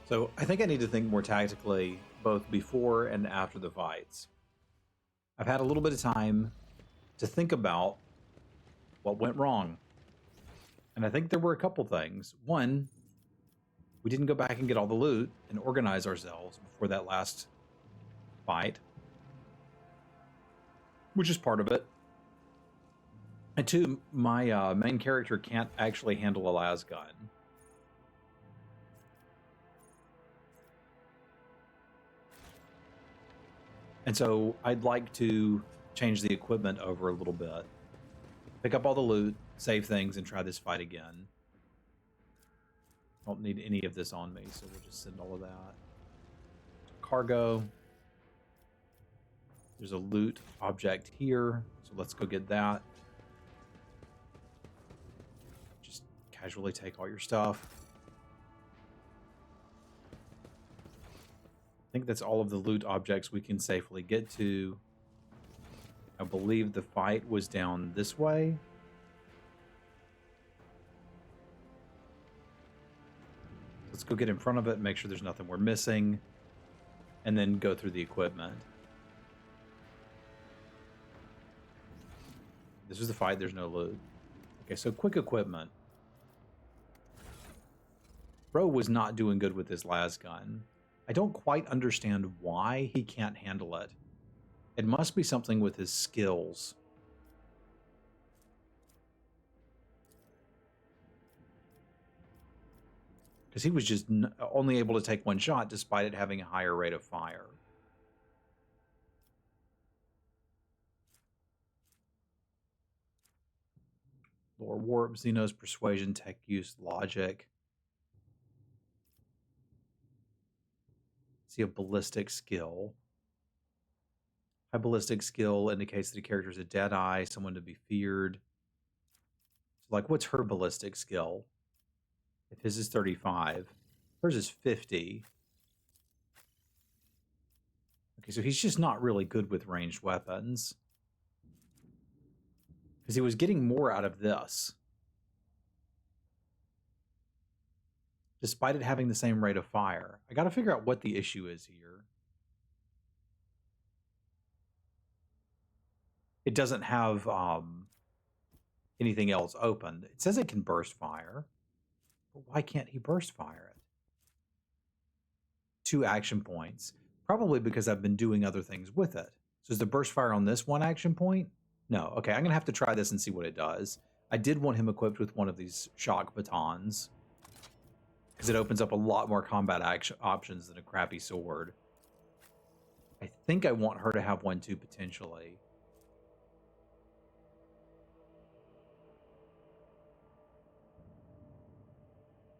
So I think I need to think more tactically, both before and after the fights. I've had a little bit of time to think about what went wrong. And I think there were a couple things. One, we didn't go back and get all the loot and organize ourselves before that last fight, which is part of it. And two, my main character can't actually handle a las gun. And so I'd like to change the equipment over a little bit. Pick up all the loot, save things, and try this fight again. Don't need any of this on me, so we'll just send all of that. Cargo. There's a loot object here, so let's go get that. Just casually take all your stuff. I think that's all of the loot objects we can safely get to. I believe the fight was down this way. Let's go get in front of it, make sure there's nothing we're missing, and then go through the equipment. This is the fight, there's no loot. Okay, so quick equipment. Bro was not doing good with this las gun. I don't quite understand why he can't handle it. It must be something with his skills. Because he was just only able to take one shot despite it having a higher rate of fire. Lore warp, Xenos, persuasion, tech use, logic. See a ballistic skill. High ballistic skill indicates that a character is a deadeye, someone to be feared. So, like, what's her ballistic skill? If his is 35, hers is 50. Okay, so he's just not really good with ranged weapons. Because he was getting more out of this. Despite it having the same rate of fire. I gotta figure out what the issue is here. It doesn't have anything else opened. It says it can burst fire. But why can't he burst fire it? 2 action points. Probably because I've been doing other things with it. So is the burst fire on this 1 action point? No. Okay, I'm going to have to try this and see what it does. I did want him equipped with one of these shock batons. Because it opens up a lot more combat options than a crappy sword. I think I want her to have one too, potentially.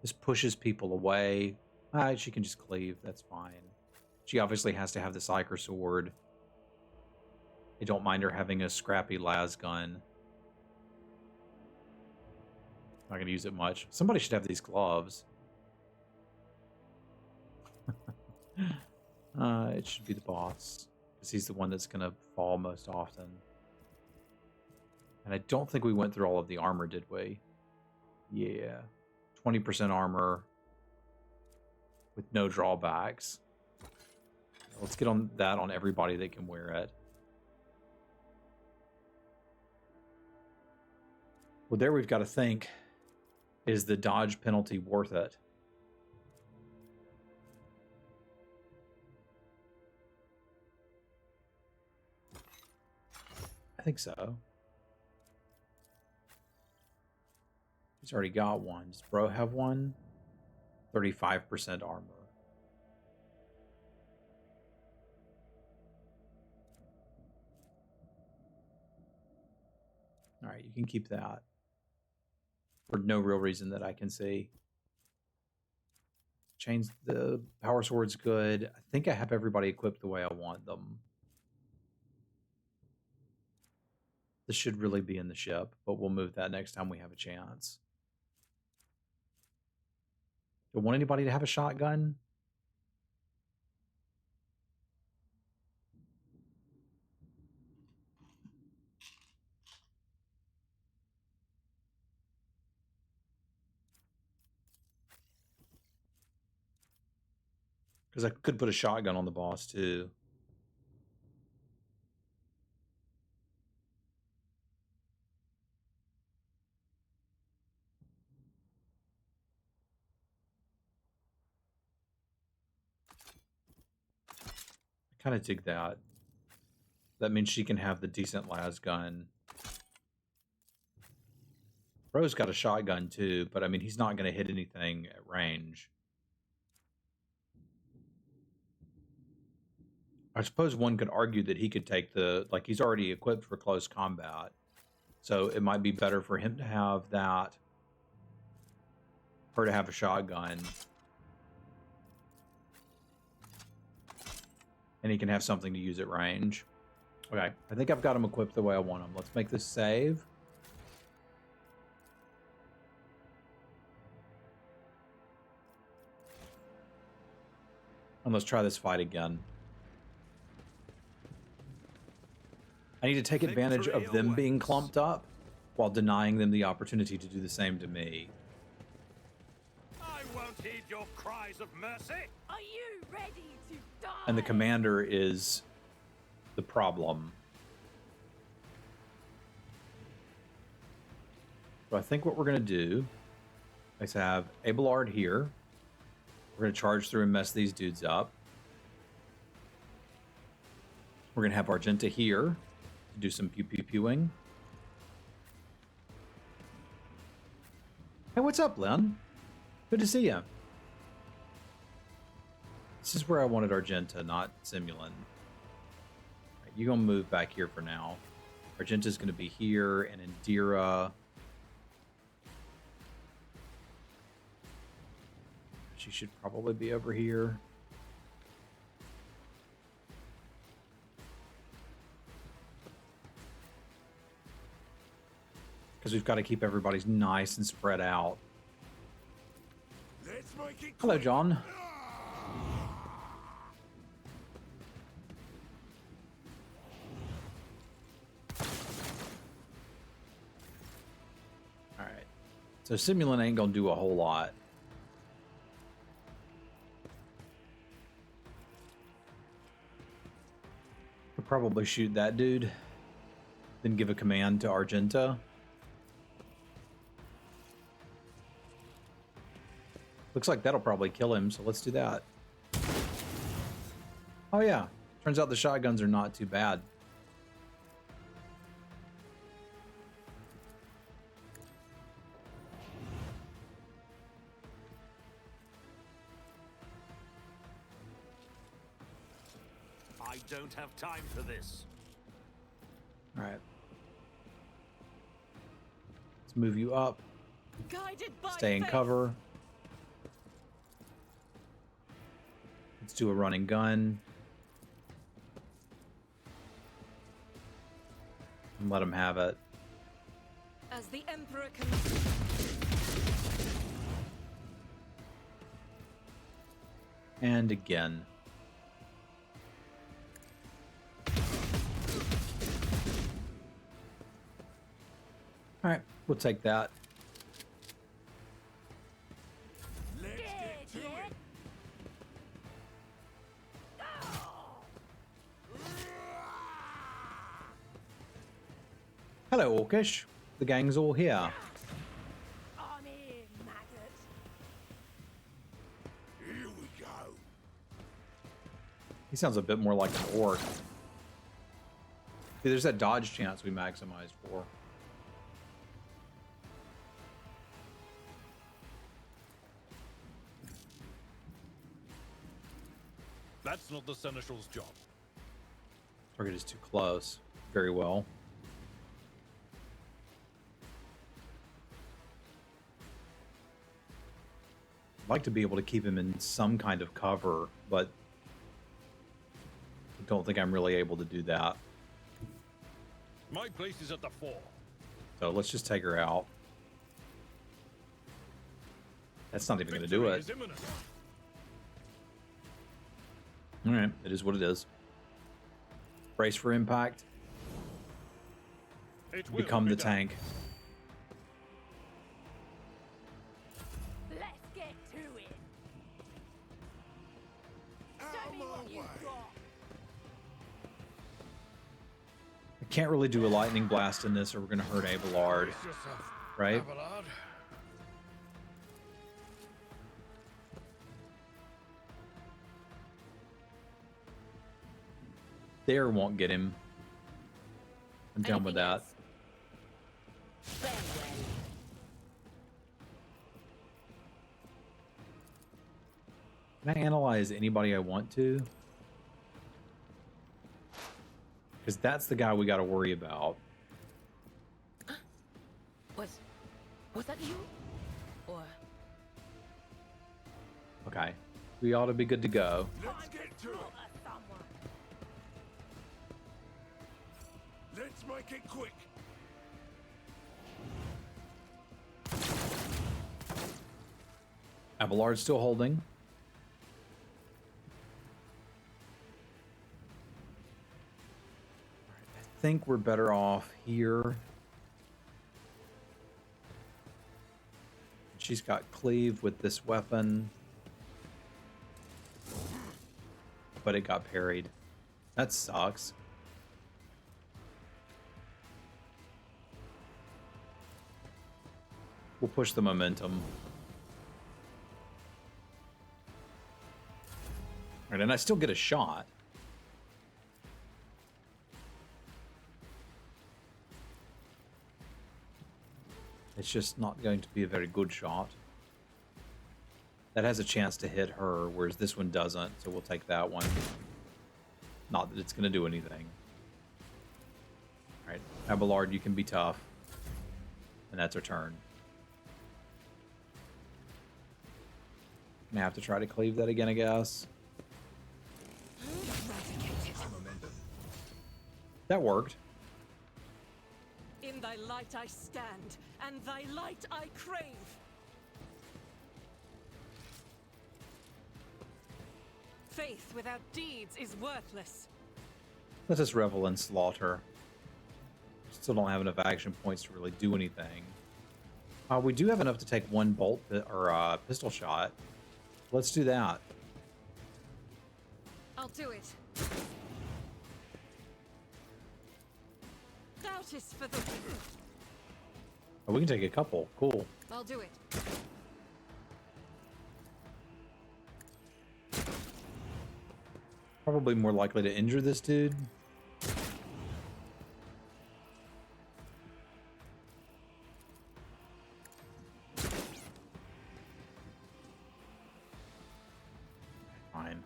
This pushes people away. She can just cleave. That's fine. She obviously has to have the Psyker sword. I don't mind her having a scrappy las gun. Not going to use it much. Somebody should have these gloves. It should be the boss. Because he's the one that's going to fall most often. And I don't think we went through all of the armor, did we? Yeah. 20% armor. With no drawbacks. Let's get on that on everybody that can wear it. Well, there we've got to think. Is the dodge penalty worth it? I think so. He's already got one. Does Bro have one? 35% armor. All right, you can keep that. For no real reason that I can see. Change the power sword's good. I think I have everybody equipped the way I want them. This should really be in the ship, but we'll move that next time we have a chance. Do I want anybody to have a shotgun? Because I could put a shotgun on the boss too. I kind of dig that. That means she can have the decent las gun. Rose got a shotgun too, but I mean, he's not going to hit anything at range. I suppose one could argue that he could take the, like, he's already equipped for close combat. So it might be better for him to have that, her to have a shotgun. And he can have something to use at range. Okay, I think I've got him equipped the way I want him. Let's make this save. And let's try this fight again. I need to take advantage of them being clumped up while denying them the opportunity to do the same to me. I won't heed your cries of mercy. Are you ready to die? And the commander is the problem. So I think what we're going to do is have Abelard here. We're going to charge through and mess these dudes up. We're going to have Argenta here to do some pew-pew-pewing. Hey, what's up, Len? Good to see you. This is where I wanted Argenta, not Simulan. Right, you're going to move back here for now. Argenta's going to be here, and Indira... She should probably be over here. Because we've got to keep everybody's nice and spread out. Let's make it Hello, John. Alright. So Simulan ain't gonna do a whole lot. We'll probably shoot that dude. Then give a command to Argenta. Looks like that'll probably kill him, so let's do that. Oh yeah, turns out the shotguns are not too bad. I don't have time for this. All right. Let's move you up. Guided by Stay in faith. cover. Let's do a running gun. And let him have it. As the Emperor can. And again. All right, we'll take that. Let's get to it. Hello, Orcish. The gang's all here. On in, maggot. Here we go. He sounds a bit more like an orc. See, there's that dodge chance we maximized for. That's not the Seneschal's job. Target is too close. Very well. I'd like to be able to keep him in some kind of cover, but I don't think I'm really able to do that. My place is at the fore. So let's just take her out. That's not even going to do Victory it. is imminent. All right, it is what it is. Brace for impact. It will Become be the done. tank. Let's get to it. can't really do a lightning blast in this or we're going to hurt Abelard, Brace yourself, right? Abelard. There won't get him. I'm down with Anything that. else? Farewell. Can I analyze anybody I want to? Because that's the guy we got to worry about. Was that you? Or Okay. We ought to be good to go. Let's get to it. someone? Let's make it quick. Abelard's still holding. I think we're better off here. She's got cleave with this weapon. But it got parried. That sucks. We'll push the momentum. Alright, and I still get a shot. It's just not going to be a very good shot. That has a chance to hit her, whereas this one doesn't, so we'll take that one. Not that it's going to do anything. Alright, Abelard, you can be tough. And that's her turn. Gonna have to try to cleave that again, I guess. That worked. In thy light I stand, and thy light I crave. Faith without deeds is worthless. Let us revel in slaughter. Still don't have enough action points to really do anything. We do have enough to take one bolt or pistol shot. Let's do that. I'll do it. Doubt is for the weak. Oh, we can take a couple. Cool. I'll do it. Probably more likely to injure this dude. Fine.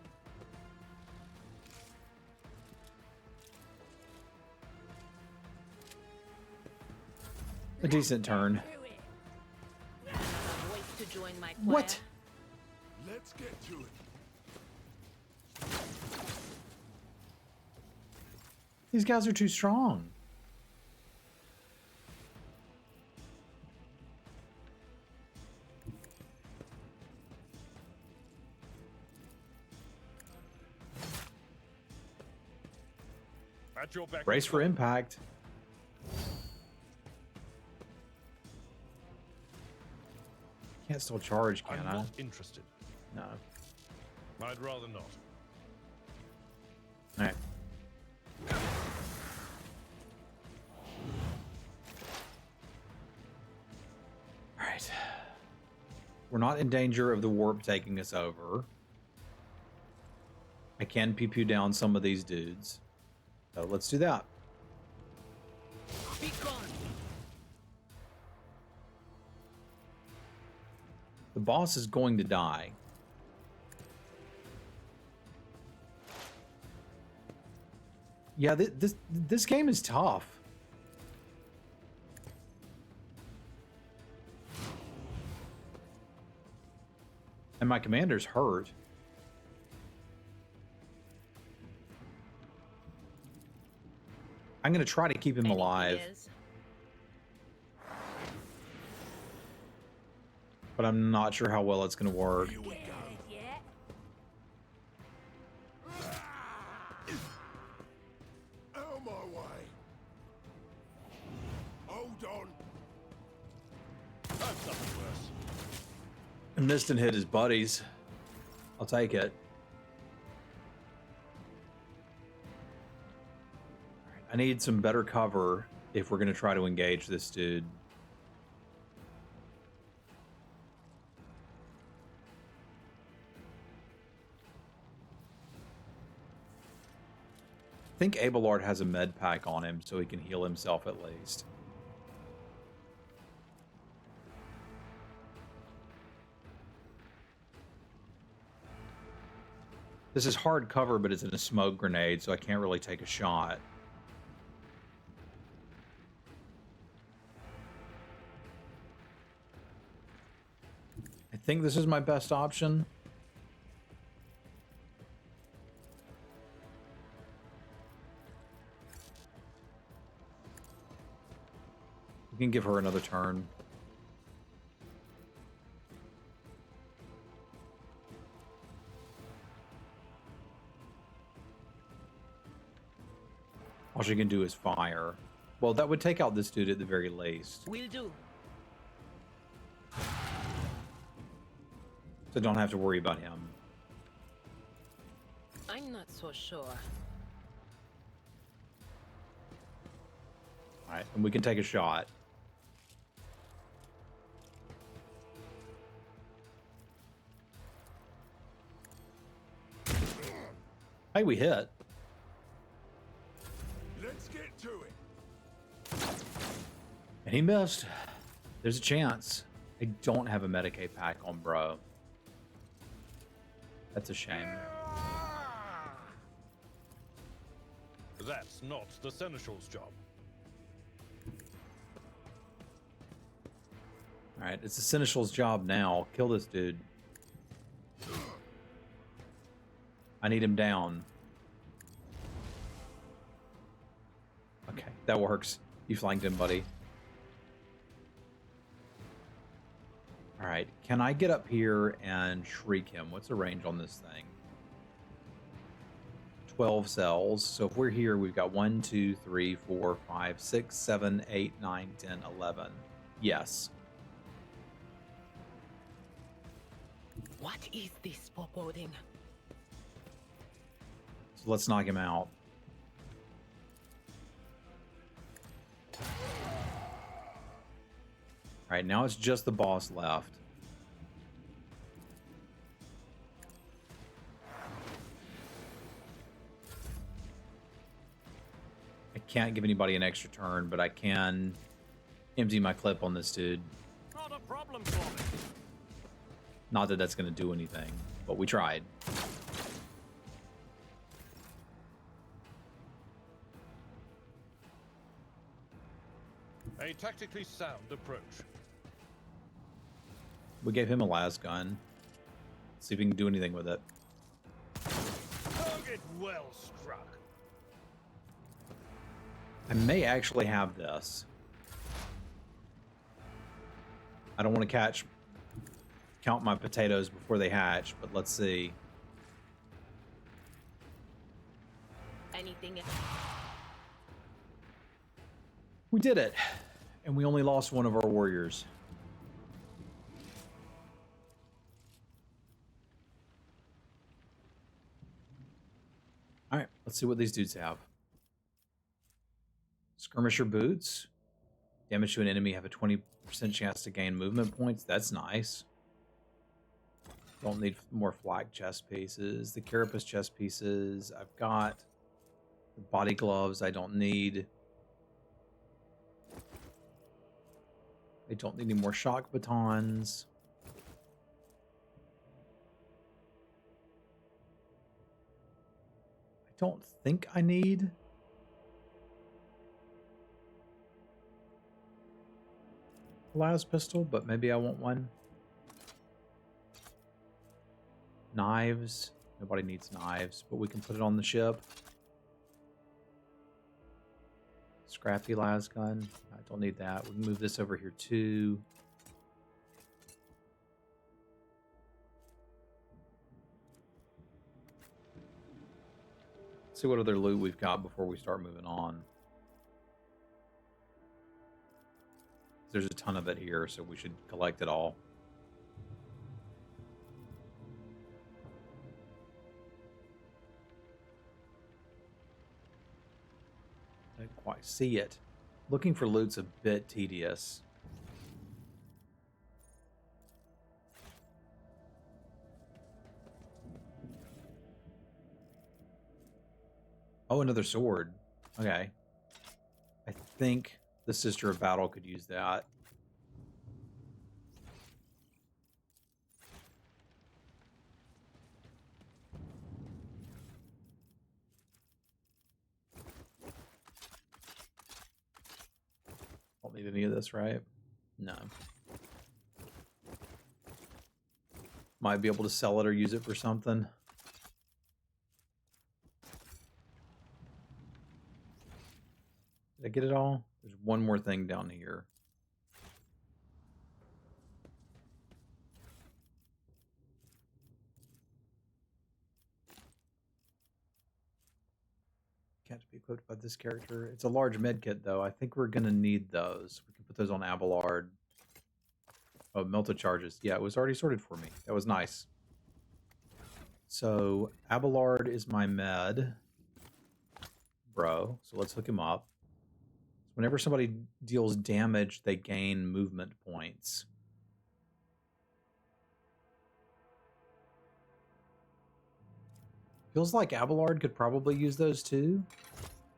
A decent turn. Wait to join my choir. What? Let's get to it. These guys are too strong. At your back. Brace for impact. Can't still charge, can I'm I? not interested. No. I'd rather not. Alright. Alright. We're not in danger of the warp taking us over. I can pew down some of these dudes. So let's do that. Be gone. The boss is going to die. Yeah, this game is tough. And my commander's hurt. I'm going to try to keep him alive. But I'm not sure how well it's going to work. Here we go. Yeah. Out of my way. Hold on. That's something worse. And missed and hit his buddies. I'll take it. I need some better cover if we're going to try to engage this dude. I think Abelard has a med pack on him so he can heal himself at least. This is hard cover, but it's in a smoke grenade, so I can't really take a shot. I think this is my best option. We can give her another turn. All she can do is fire. Well, that would take out this dude at the very least. Will do. So don't have to worry about him. I'm not so sure. Alright, and we can take a shot. Hey, we hit. Let's get to it. And he missed. There's a chance. I don't have a Medicaid pack on bro. That's a shame. That's not the Seneschal's job. Alright, it's the Seneschal's job now. Kill this dude. I need him down. Okay, that works. You flanked him, buddy. Alright, can I get up here and shriek him? What's the range on this thing? 12 cells. So if we're here, we've got 1, 2, 3, 4, 5, 6, 7, 8, 9, 10, 11. Yes. What is this foreboding? So let's knock him out. Alright, now it's just the boss left. I can't give anybody an extra turn, but I can empty my clip on this dude. Not a problem for me. Not that that's going to do anything, but we tried. A tactically sound approach. We gave him a las gun. See if we can do anything with it. Target well struck. I may actually have this. I don't want to count my potatoes before they hatch, but let's see. Anything else? We did it, and we only lost one of our warriors. All right, let's see what these dudes have. Skirmisher boots. Damage to an enemy, have a 20% chance to gain movement points. That's nice. Don't need more flak chest pieces. The carapace chest pieces. I've got the body gloves I don't need. I don't need any more shock batons. I don't think I need a las pistol, but maybe I want one. Knives. Nobody needs knives, but we can put it on the ship. Scrappy las gun. I don't need that. We can move this over here too. Let's see what other loot we've got before we start moving on. There's a ton of it here, so we should collect it all. Didn't quite see it. Looking for loot's a bit tedious. Oh, another sword. Okay. I think the Sister of Battle could use that. Don't need any of this, right? No. Might be able to sell it or use it for something. Did I get it all? There's one more thing down here. Can't be equipped by this character. It's a large med kit, though. I think we're going to need those. We can put those on Abelard. Oh, melted charges. Yeah, it was already sorted for me. That was nice. So, Abelard is my med. Bro. So let's hook him up. Whenever somebody deals damage, they gain movement points. Feels like Abelard could probably use those too.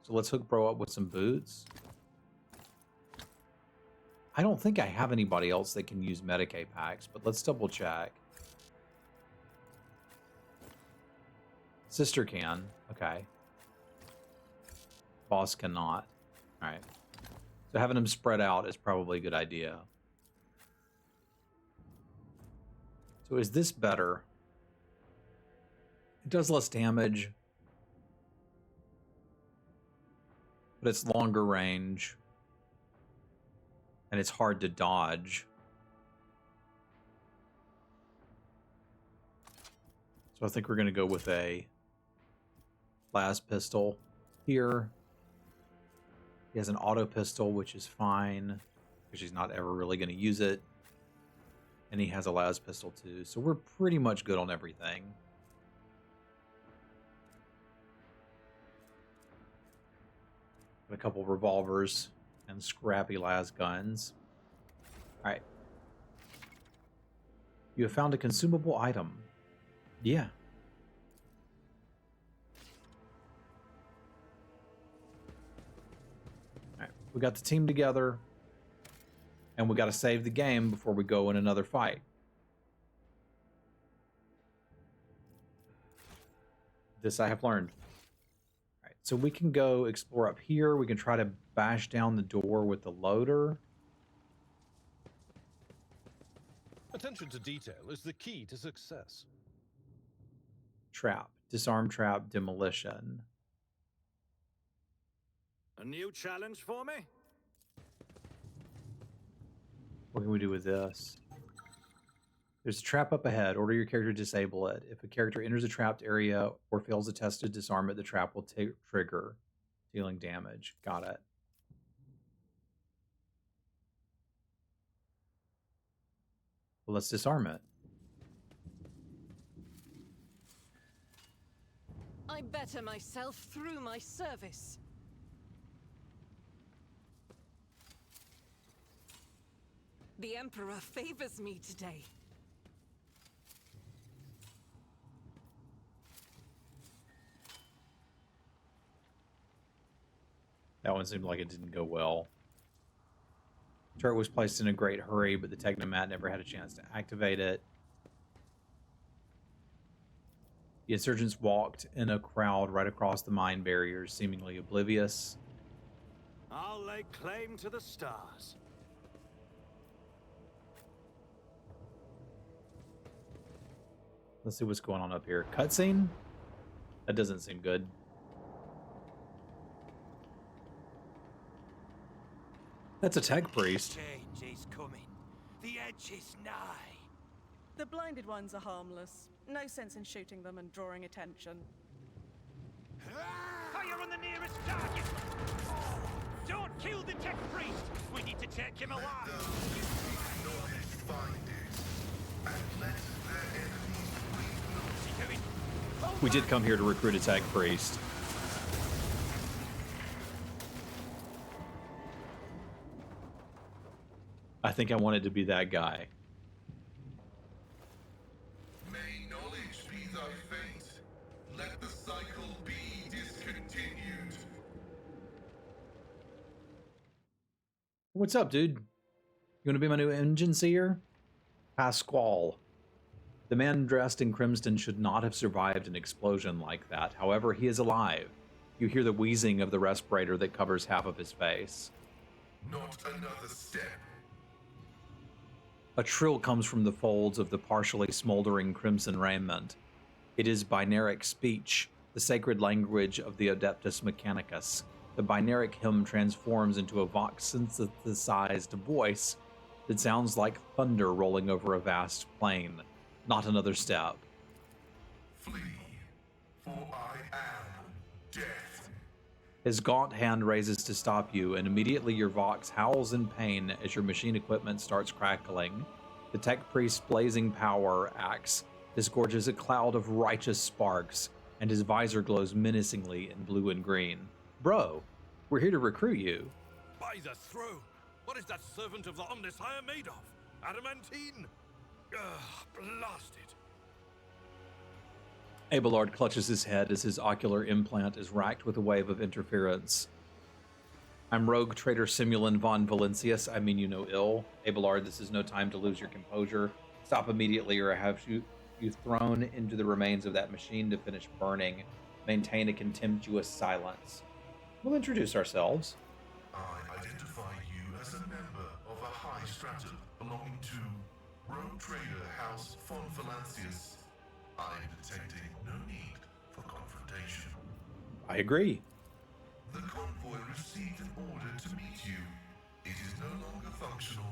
So let's hook bro up with some boots. I don't think I have anybody else that can use Medicaid packs, but let's double check. Sister can. Okay. Boss cannot. Alright. So having them spread out is probably a good idea. So is this better? It does less damage. But it's longer range. And it's hard to dodge. So I think we're going to go with a las pistol here. He has an auto pistol, which is fine, because he's not ever really going to use it. And he has a las pistol too. So we're pretty much good on everything. Got a couple revolvers and scrappy las guns. All right. You have found a consumable item. Yeah. All right. We got the team together. And we got to save the game before we go in another fight. This I have learned. All right. So we can go explore up here. We can try to bash down the door with the loader. Attention to detail is the key to success. Trap. Disarm trap, demolition. A new challenge for me? What can we do with this? There's a trap up ahead. Order your character to disable it. If a character enters a trapped area or fails a test to disarm it, the trap will trigger, dealing damage. Got it. Well, let's disarm it. I better myself through my service. The Emperor favors me today. That one seemed like it didn't go well. Turret was placed in a great hurry, but the Technomat never had a chance to activate it. The insurgents walked in a crowd right across the mine barriers, seemingly oblivious. I'll lay claim to the stars. Let's see what's going on up here. Cutscene? That doesn't seem good. That's a tech priest. Change is coming. The edge is nigh. The blinded ones are harmless. No sense in shooting them and drawing attention. Fire on the nearest target! Don't kill the tech priest! We need to take him alive! We did come here to recruit a tech priest. I think I wanted to be that guy. May knowledge be thy fate. Let the cycle be discontinued. What's up, dude? You want to be my new engine seer? Pasquale. The man dressed in crimson should not have survived an explosion like that. However, he is alive. You hear the wheezing of the respirator that covers half of his face. Not another step. A trill comes from the folds of the partially smoldering crimson raiment. It is binaric speech, the sacred language of the Adeptus Mechanicus. The binaric hymn transforms into a vox-synthesized voice that sounds like thunder rolling over a vast plain. Not another step. Flee, for I am death. His gaunt hand raises to stop you, and immediately your vox howls in pain as your machine equipment starts crackling. The tech priest's blazing power axe disgorges a cloud of righteous sparks, and his visor glows menacingly in blue and green. Bro, we're here to recruit you. By the throne! What is that servant of the Omnissiah made of? Adamantine? Blasted. Abelard clutches his head as his ocular implant is racked with a wave of interference. I'm rogue trader Simulan von Valencius. I mean you no ill. Abelard, this is no time to lose your composure. Stop immediately or I have you thrown into the remains of that machine to finish burning. Maintain a contemptuous silence. We'll introduce ourselves. I identify you as a member of a high stratum belonging to Rogue Trader House von Valancius. I am detecting no need for confrontation. I agree. The convoy received an order to meet you. It is no longer functional.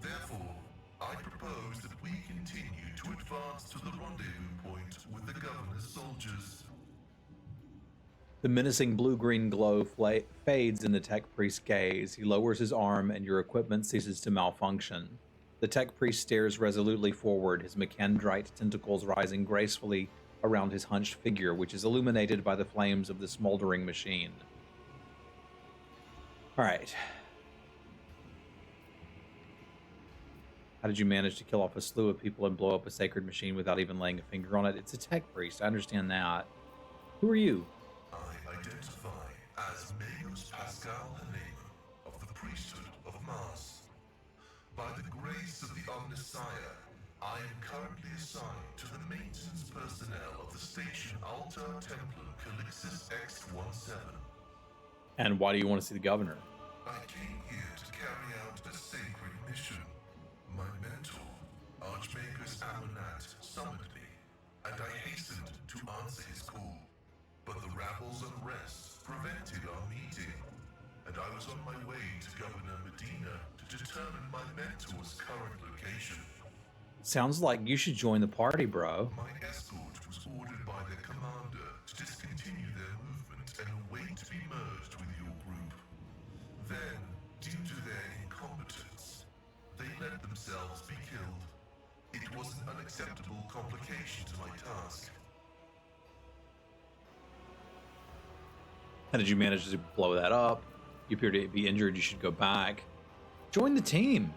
Therefore, I propose that we continue to advance to the rendezvous point with the governor's soldiers. The menacing blue-green glow fades in the tech priest's gaze. He lowers his arm and your equipment ceases to malfunction. The tech priest stares resolutely forward, his mechandrite tentacles rising gracefully around his hunched figure, which is illuminated by the flames of the smoldering machine. All right. How did you manage to kill off a slew of people and blow up a sacred machine without even laying a finger on it? It's a tech priest. I understand that. Who are you? I identify as Magus Pascal Hanema of the priesthood of Mars. By the grace of the Omnissiah, I am currently assigned to the maintenance personnel of the station Altar Templum Calixis X-17. And why do you want to see the governor? I came here to carry out a sacred mission. My mentor, Archmagus Amonat, summoned me, and I hastened to answer his call. But the rabble's unrest prevented our meeting, and I was on my way to Governor Medina to determine my mentor's current location. Sounds like you should join the party, bro. My escort was ordered by their commander to discontinue their movement and await to be merged with your group. Then, due to their incompetence, they let themselves be killed. It was an unacceptable complication to my task. How did you manage to blow that up? You appear to be injured. You should go back. Join the team.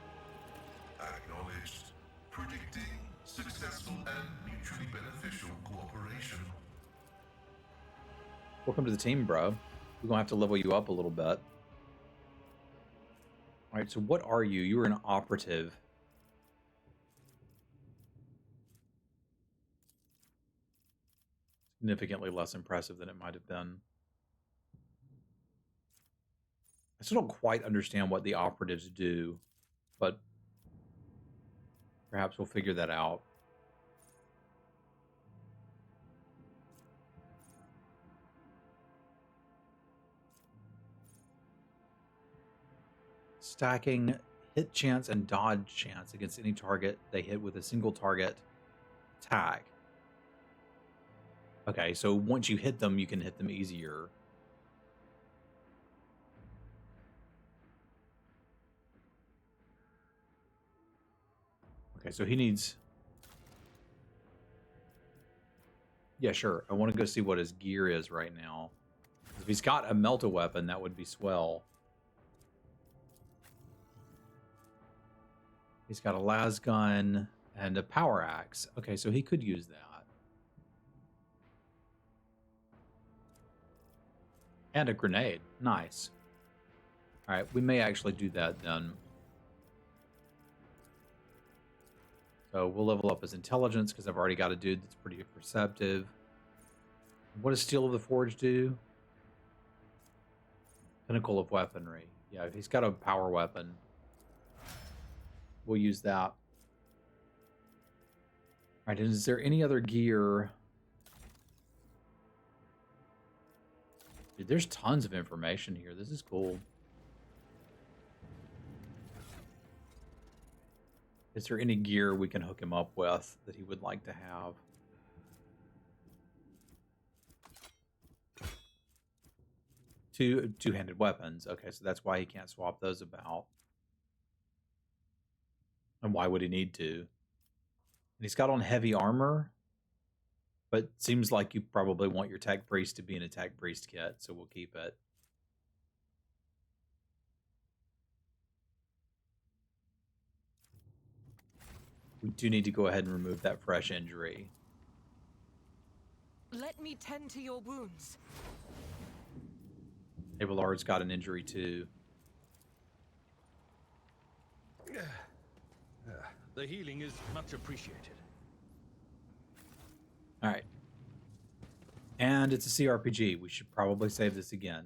Acknowledged. Predicting successful and mutually beneficial cooperation. Welcome to the team, bro. We're going to have to level you up a little bit. All right, so what are you? You were an operative. Significantly less impressive than it might have been. I still don't quite understand what the operatives do, but perhaps we'll figure that out. Stacking hit chance and dodge chance against any target they hit with a single target tag. Okay, so once you hit them, you can hit them easier. Okay, so he needs... Yeah, sure. I want to go see what his gear is right now. If he's got a melt-a-weapon, that would be swell. He's got a las gun and a power axe. Okay, so he could use that. And a grenade. Nice. All right, we may actually do that then. So we'll level up his intelligence because I've already got a dude that's pretty perceptive. What does Steel of the Forge do? Pinnacle of Weaponry. Yeah, he's got a power weapon. We'll use that. All right, and is there any other gear? Dude, there's tons of information here. This is cool. Is there any gear we can hook him up with that he would like to have? Two-handed weapons. Okay, so that's why he can't swap those about. And why would he need to? And he's got on heavy armor, but seems like you probably want your tech priest to be an attack priest kit, so we'll keep it. We do need to go ahead and remove that fresh injury. Let me tend to your wounds. Abelard's got an injury too. The healing is much appreciated. All right. And it's a CRPG. We should probably save this again.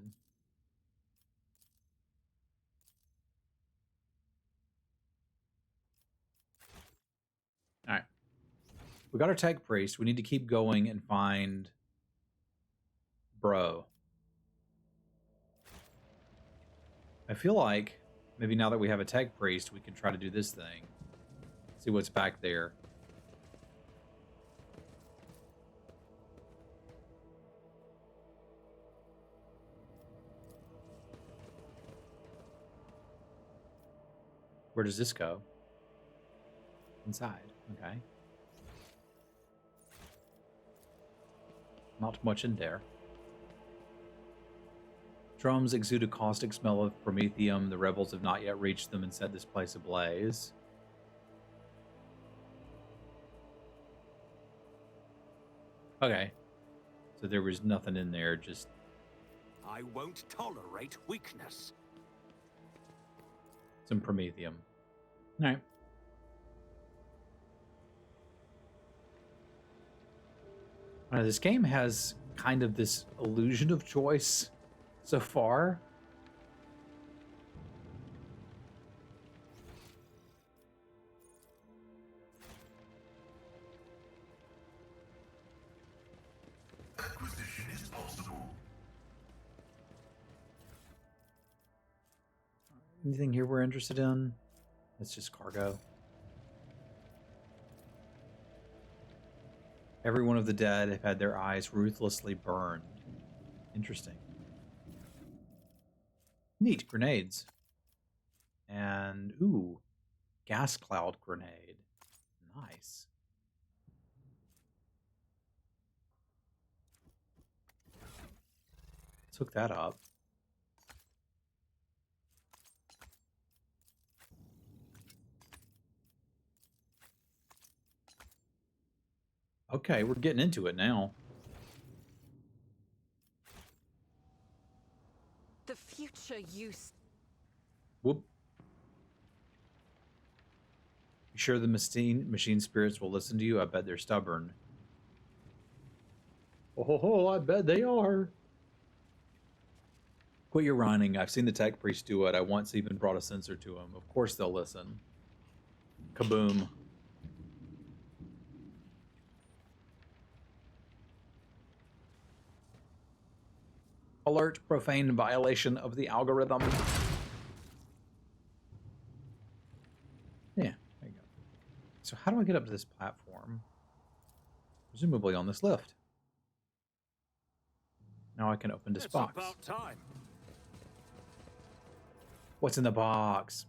All right. We got our tech priest. We need to keep going and find Bro. I feel like maybe now that we have a tech priest, we can try to do this thing. See what's back there. Where does this go? Inside. Okay. Not much in there. Drums exude a caustic smell of promethium. The rebels have not yet reached them and set this place ablaze. Okay. So there was nothing in there, just... I won't tolerate weakness. some promethium. All right. This game has kind of this illusion of choice so far. Acquisition is possible. Anything here we're interested in? It's just cargo. Every one of the dead have had their eyes ruthlessly burned. Interesting. Neat. Grenades. And, ooh, gas cloud grenade. Nice. Let's hook that up. Okay, we're getting into it now. The future use. Whoop. You sure the machine spirits will listen to you? I bet they're stubborn. Oh, I bet they are. Quit your whining. I've seen the tech priest do it. I once even brought a sensor to him. Of course they'll listen. Kaboom. Alert, profane violation of the algorithm. Yeah, there you go. So how do I get up to this platform? Presumably on this lift. Now I can open this box. About time. What's in the box?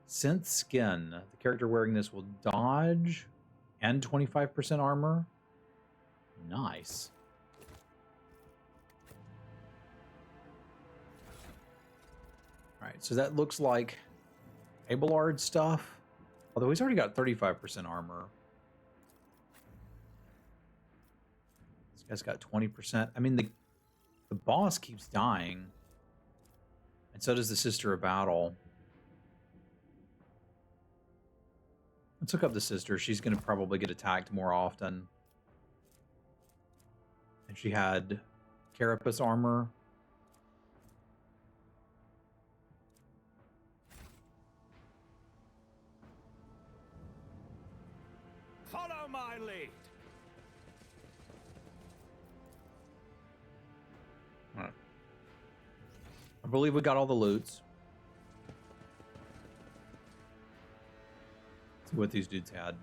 Synth skin. The character wearing this will dodge and 25% armor. Nice. All right, so that looks like Abelard stuff. Although he's already got 35% armor. This guy's got 20%. I mean, the boss keeps dying. And so does the Sister of Battle. Let's hook up the Sister. She's going to probably get attacked more often. And she had Carapace armor. Follow my lead. All right. I believe we got all the loots. See what these dudes had.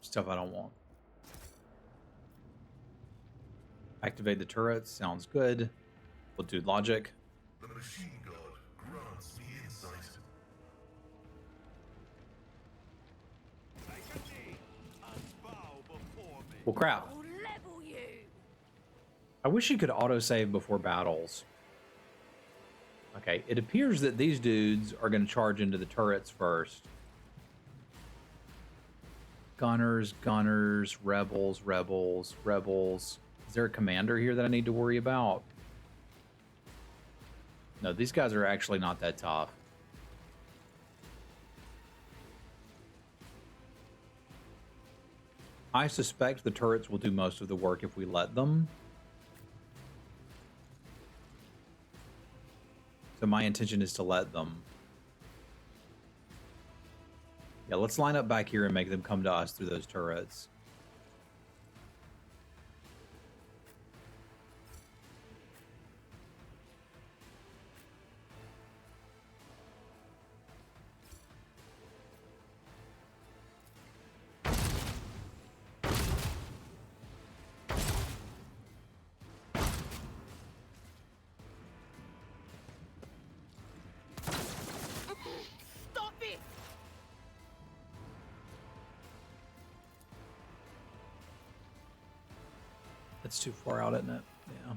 Stuff I don't want. Activate the turrets. Sounds good. We'll do logic. The machine god grants me insight. Take a knee and bow before me. Well, crap. I'll level you. I wish you could autosave before battles. Okay, it appears that these dudes are going to charge into the turrets first. Gunners, gunners, rebels, rebels, rebels. Is there a commander here that I need to worry about? No, these guys are actually not that tough. I suspect the turrets will do most of the work if we let them. So my intention is to let them. Yeah, let's line up back here and make them come to us through those turrets. Stop it! That's too far out, isn't it? Yeah.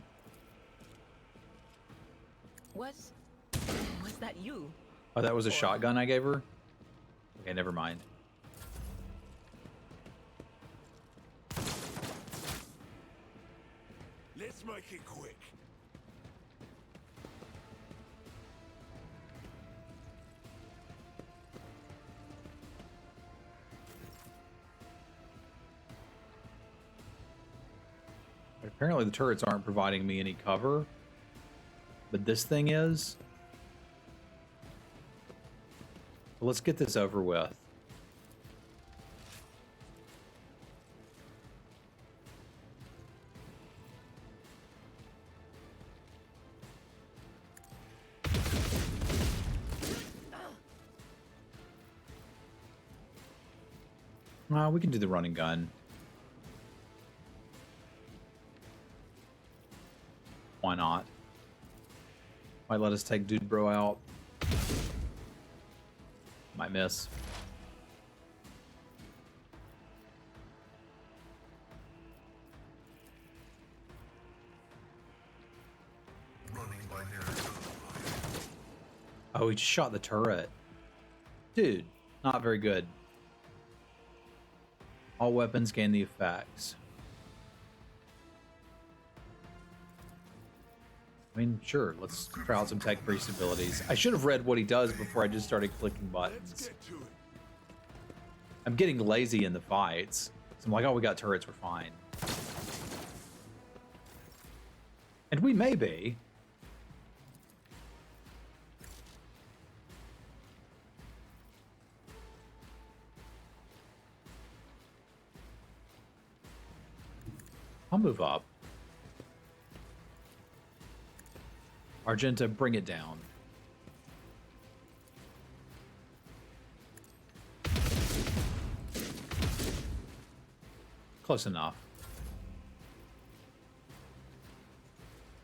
Was that you? Oh, that was a shotgun I gave her? Okay, never mind. Let's make it quick. Apparently the turrets aren't providing me any cover. But this thing is. So let's get this over with. We can do the running gun. Why not? Might let us take Dude Bro out. Might miss. Running by their Oh, he just shot the turret. Dude, not very good. All weapons gain the effects. I mean, sure, let's try out some tech priest abilities. I should have read what he does before I just started clicking Let's buttons. get to it. I'm getting lazy in the fights. So I'm like, oh, we got turrets, we're fine. And we may be. I'll move up. Argenta, bring it down. Close enough.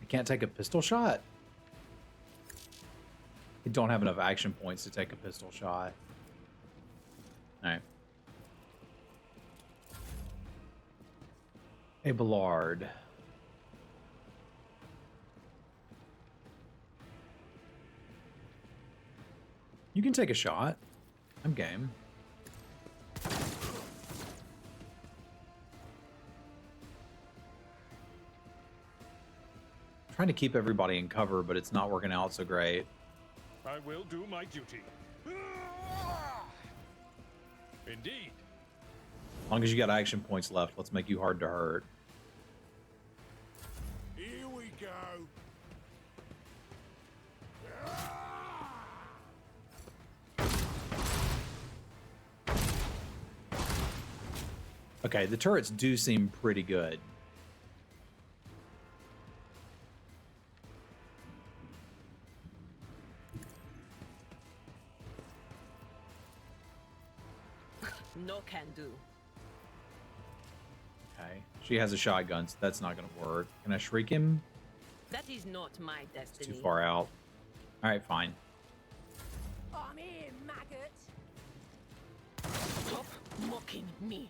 I can't take a pistol shot? I don't have enough action points to take a pistol shot. Alright. A Ballard. You can take a shot. I'm game. Trying to keep everybody in cover, but it's not working out so great. I will do my duty. Indeed. As long as you got action points left, let's make you hard to hurt. Here we go. Okay, the turrets do seem pretty good. No can do. Okay, she has a shotgun, so that's not going to work. Can I shriek him? That is not my It's destiny. too far out. All right, fine. I'm here, maggot. Stop mocking me.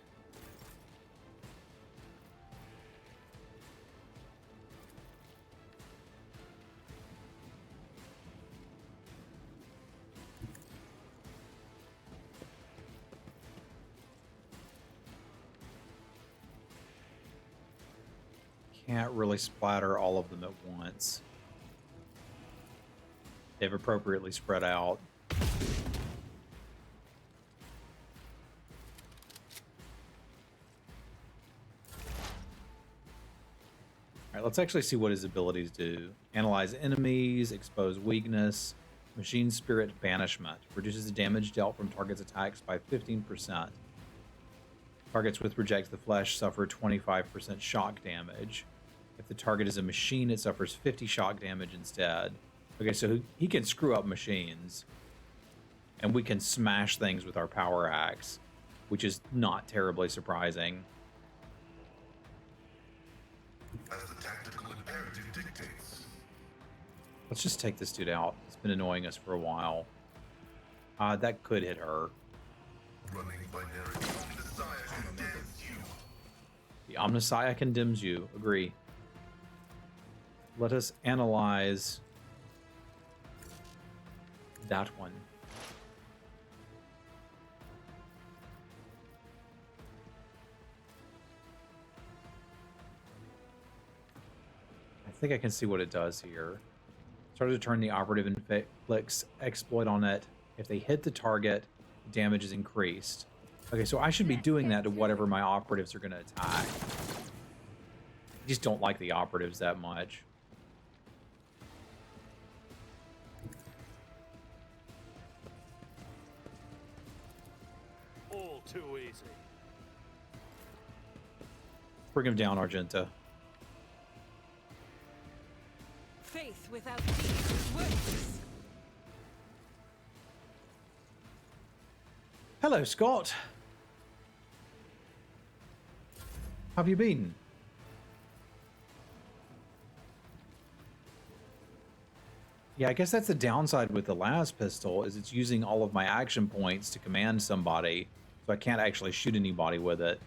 Can't really splatter all of them at once. They've appropriately spread out. All right, let's actually see what his abilities do. Analyze enemies, expose weakness, machine spirit banishment. Reduces the damage dealt from target's attacks by 15%. Targets with reject the flesh suffer 25% shock damage. If the target is a machine, it suffers 50 shock damage instead. Okay, so he can screw up machines. And we can smash things with our power axe, which is not terribly surprising. As the tactical imperative dictates. Let's just take this dude out. It's been annoying us for a while. That could hit her. Running binary. Messiah condemns you. The Omnissiah condemns you. Agree. Let us analyze that one. I think I can see what it does here. Start to turn the operative inflicts exploit on it. If they hit the target, damage is increased. Okay, so I should be doing that to whatever my operatives are going to attack. I just don't like the operatives that much. All too easy. Bring him down, Argenta. Faith without deeds is worthless. Hello, Scott. How have you been? Yeah, I guess that's the downside with the last pistol, is it's using all of my action points to command somebody, so I can't actually shoot anybody with it.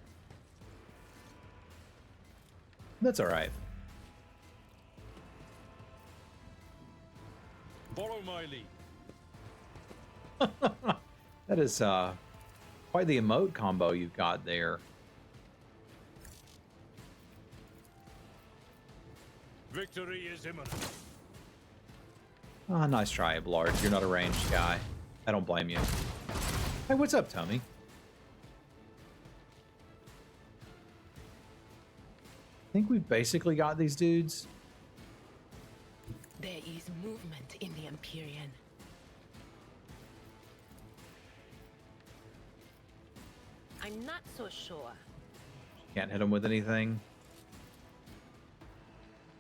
That's all right. Follow my lead. That is quite the emote combo you've got there. Victory is imminent. Ah, nice try, Blard. You're not a ranged guy. I don't blame you. Hey, what's up, Tommy? I think we've basically got these dudes. There is movement in the Empyrean. I'm not so sure. Can't hit them with anything.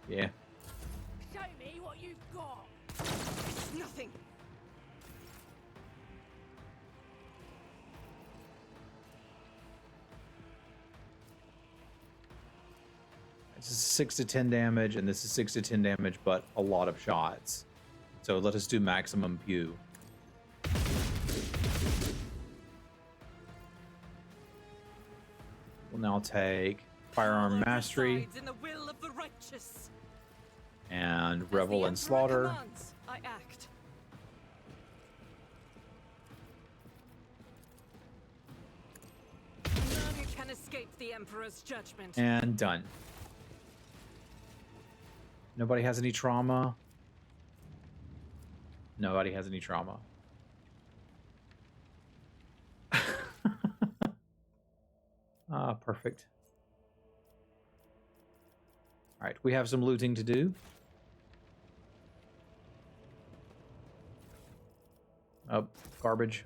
Yeah. Show me what you've got. It's nothing. This is 6 to 10 damage, and this is 6 to 10 damage, but a lot of shots. So let us do maximum pew. We'll now take Firearm Power Mastery resides in the will of the righteous. and As Revel the and Emperor Slaughter. commands, I act. can escape the Emperor's judgment. And done. Nobody has any trauma. Nobody has any trauma. Ah, perfect. All right, we have some looting to do. Oh, garbage.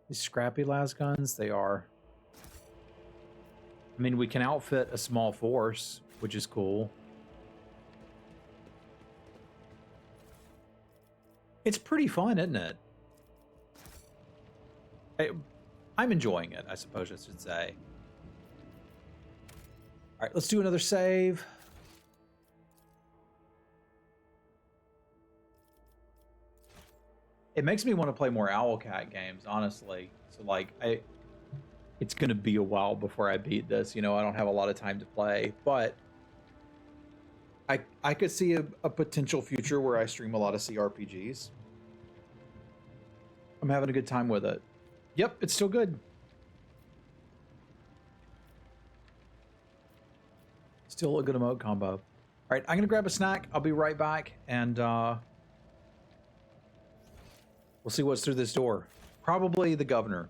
These scrappy las guns, they are. I mean, we can outfit a small force, which is cool. It's pretty fun, isn't it? I'm enjoying it, I suppose I should say. All right, let's do another save. It makes me want to play more Owlcat games, honestly. So, like, it's going to be a while before I beat this. You know, I don't have a lot of time to play, but I could see a potential future where I stream a lot of CRPGs. I'm having a good time with it. Yep, it's still good. Still a good emote combo. All right, I'm going to grab a snack. I'll be right back, and we'll see what's through this door. Probably the governor.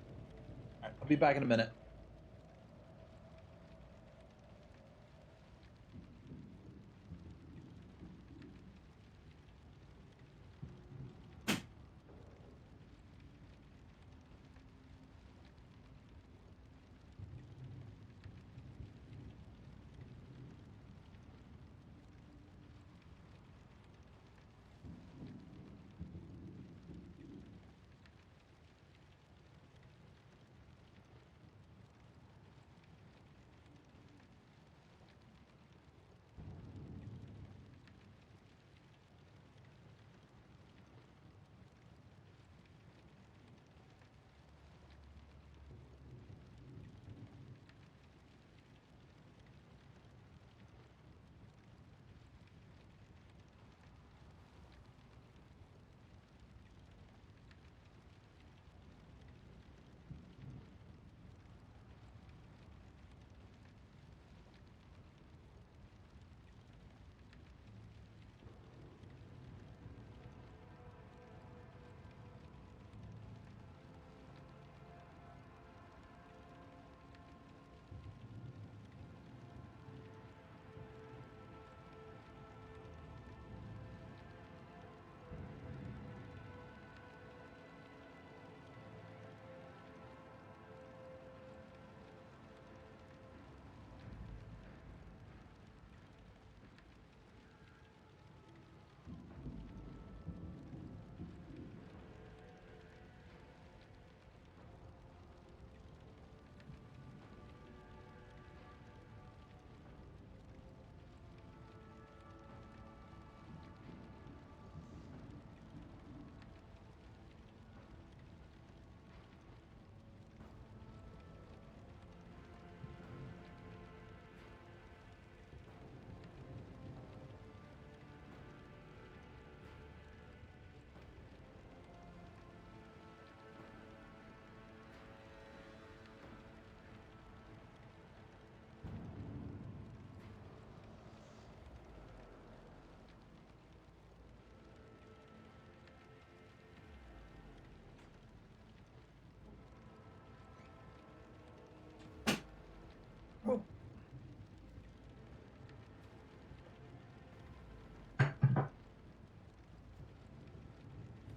All right, I'll be back in a minute.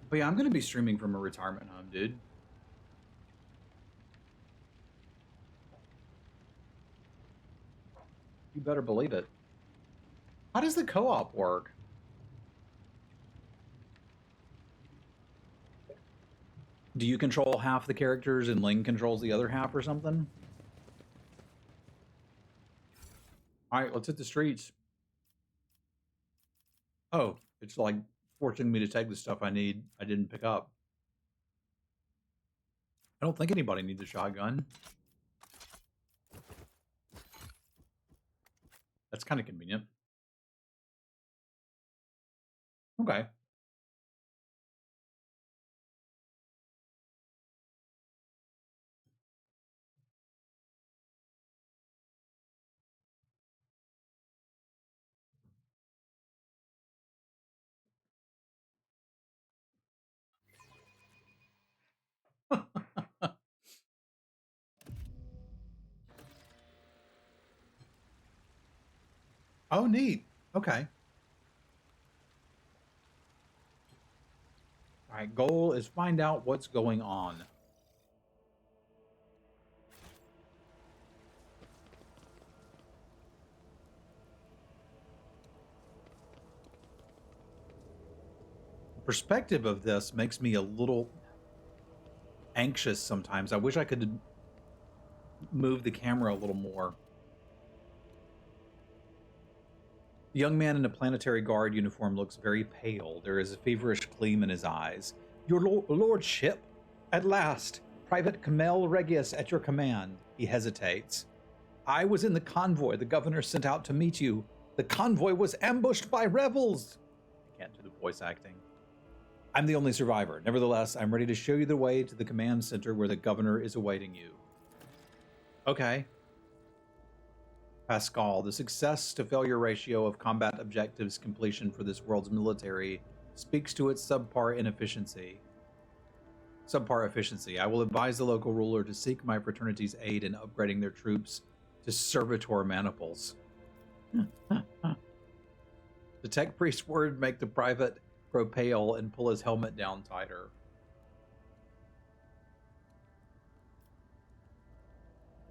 But yeah, I'm going to be streaming from a retirement home, dude. You better believe it. How does the co-op work? Do you control half the characters and Ling controls the other half or something? All right, let's hit the streets. Oh, it's like forcing me to take the stuff I didn't pick up. I don't think anybody needs a shotgun. That's kind of convenient. Okay. Oh, neat. Okay. All right. Goal is find out what's going on. The perspective of this makes me a little anxious sometimes. I wish I could move the camera a little more. The young man in a planetary guard uniform looks very pale. There is a feverish gleam in his eyes. Your lordship, at last. Private Kamel Regius at your command. He hesitates. I was in the convoy the governor sent out to meet you. The convoy was ambushed by rebels. I can't do the voice acting. I'm the only survivor. Nevertheless, I'm ready to show you the way to the command center where the governor is awaiting you. Okay. Pascal, the success to failure ratio of combat objectives completion for this world's military speaks to its subpar efficiency. I will advise the local ruler to seek my fraternity's aid in upgrading their troops to servitor maniples. The tech priest's word make the private grow pale and pull his helmet down tighter.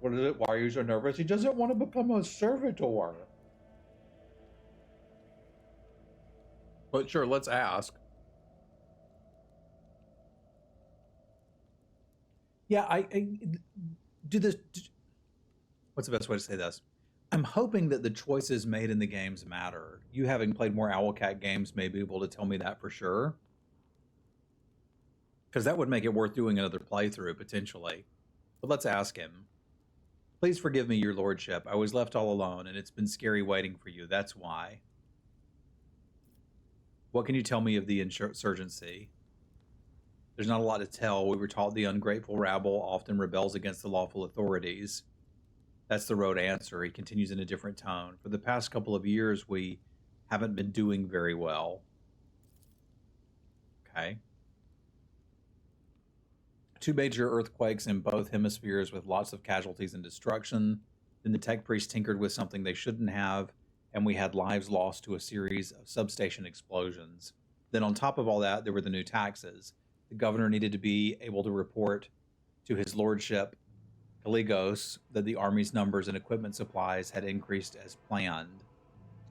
What is it? Why are you so nervous? He doesn't want to become a servitor. But sure, let's ask. Yeah, I do this. What's the best way to say this? I'm hoping that the choices made in the games matter. You, having played more Owlcat games, may be able to tell me that for sure. Because that would make it worth doing another playthrough, potentially. But let's ask him. Please forgive me, your lordship. I was left all alone, and it's been scary waiting for you. That's why. What can you tell me of the insurgency? There's not a lot to tell. We were taught the ungrateful rabble often rebels against the lawful authorities. That's the road answer. He continues in a different tone. For the past couple of years, we haven't been doing very well. Okay. 2 major earthquakes in both hemispheres with lots of casualties and destruction. Then the tech priest tinkered with something they shouldn't have, and we had lives lost to a series of substation explosions. Then on top of all that, there were the new taxes. The governor needed to be able to report to his lordship, Caligos, that the army's numbers and equipment supplies had increased as planned.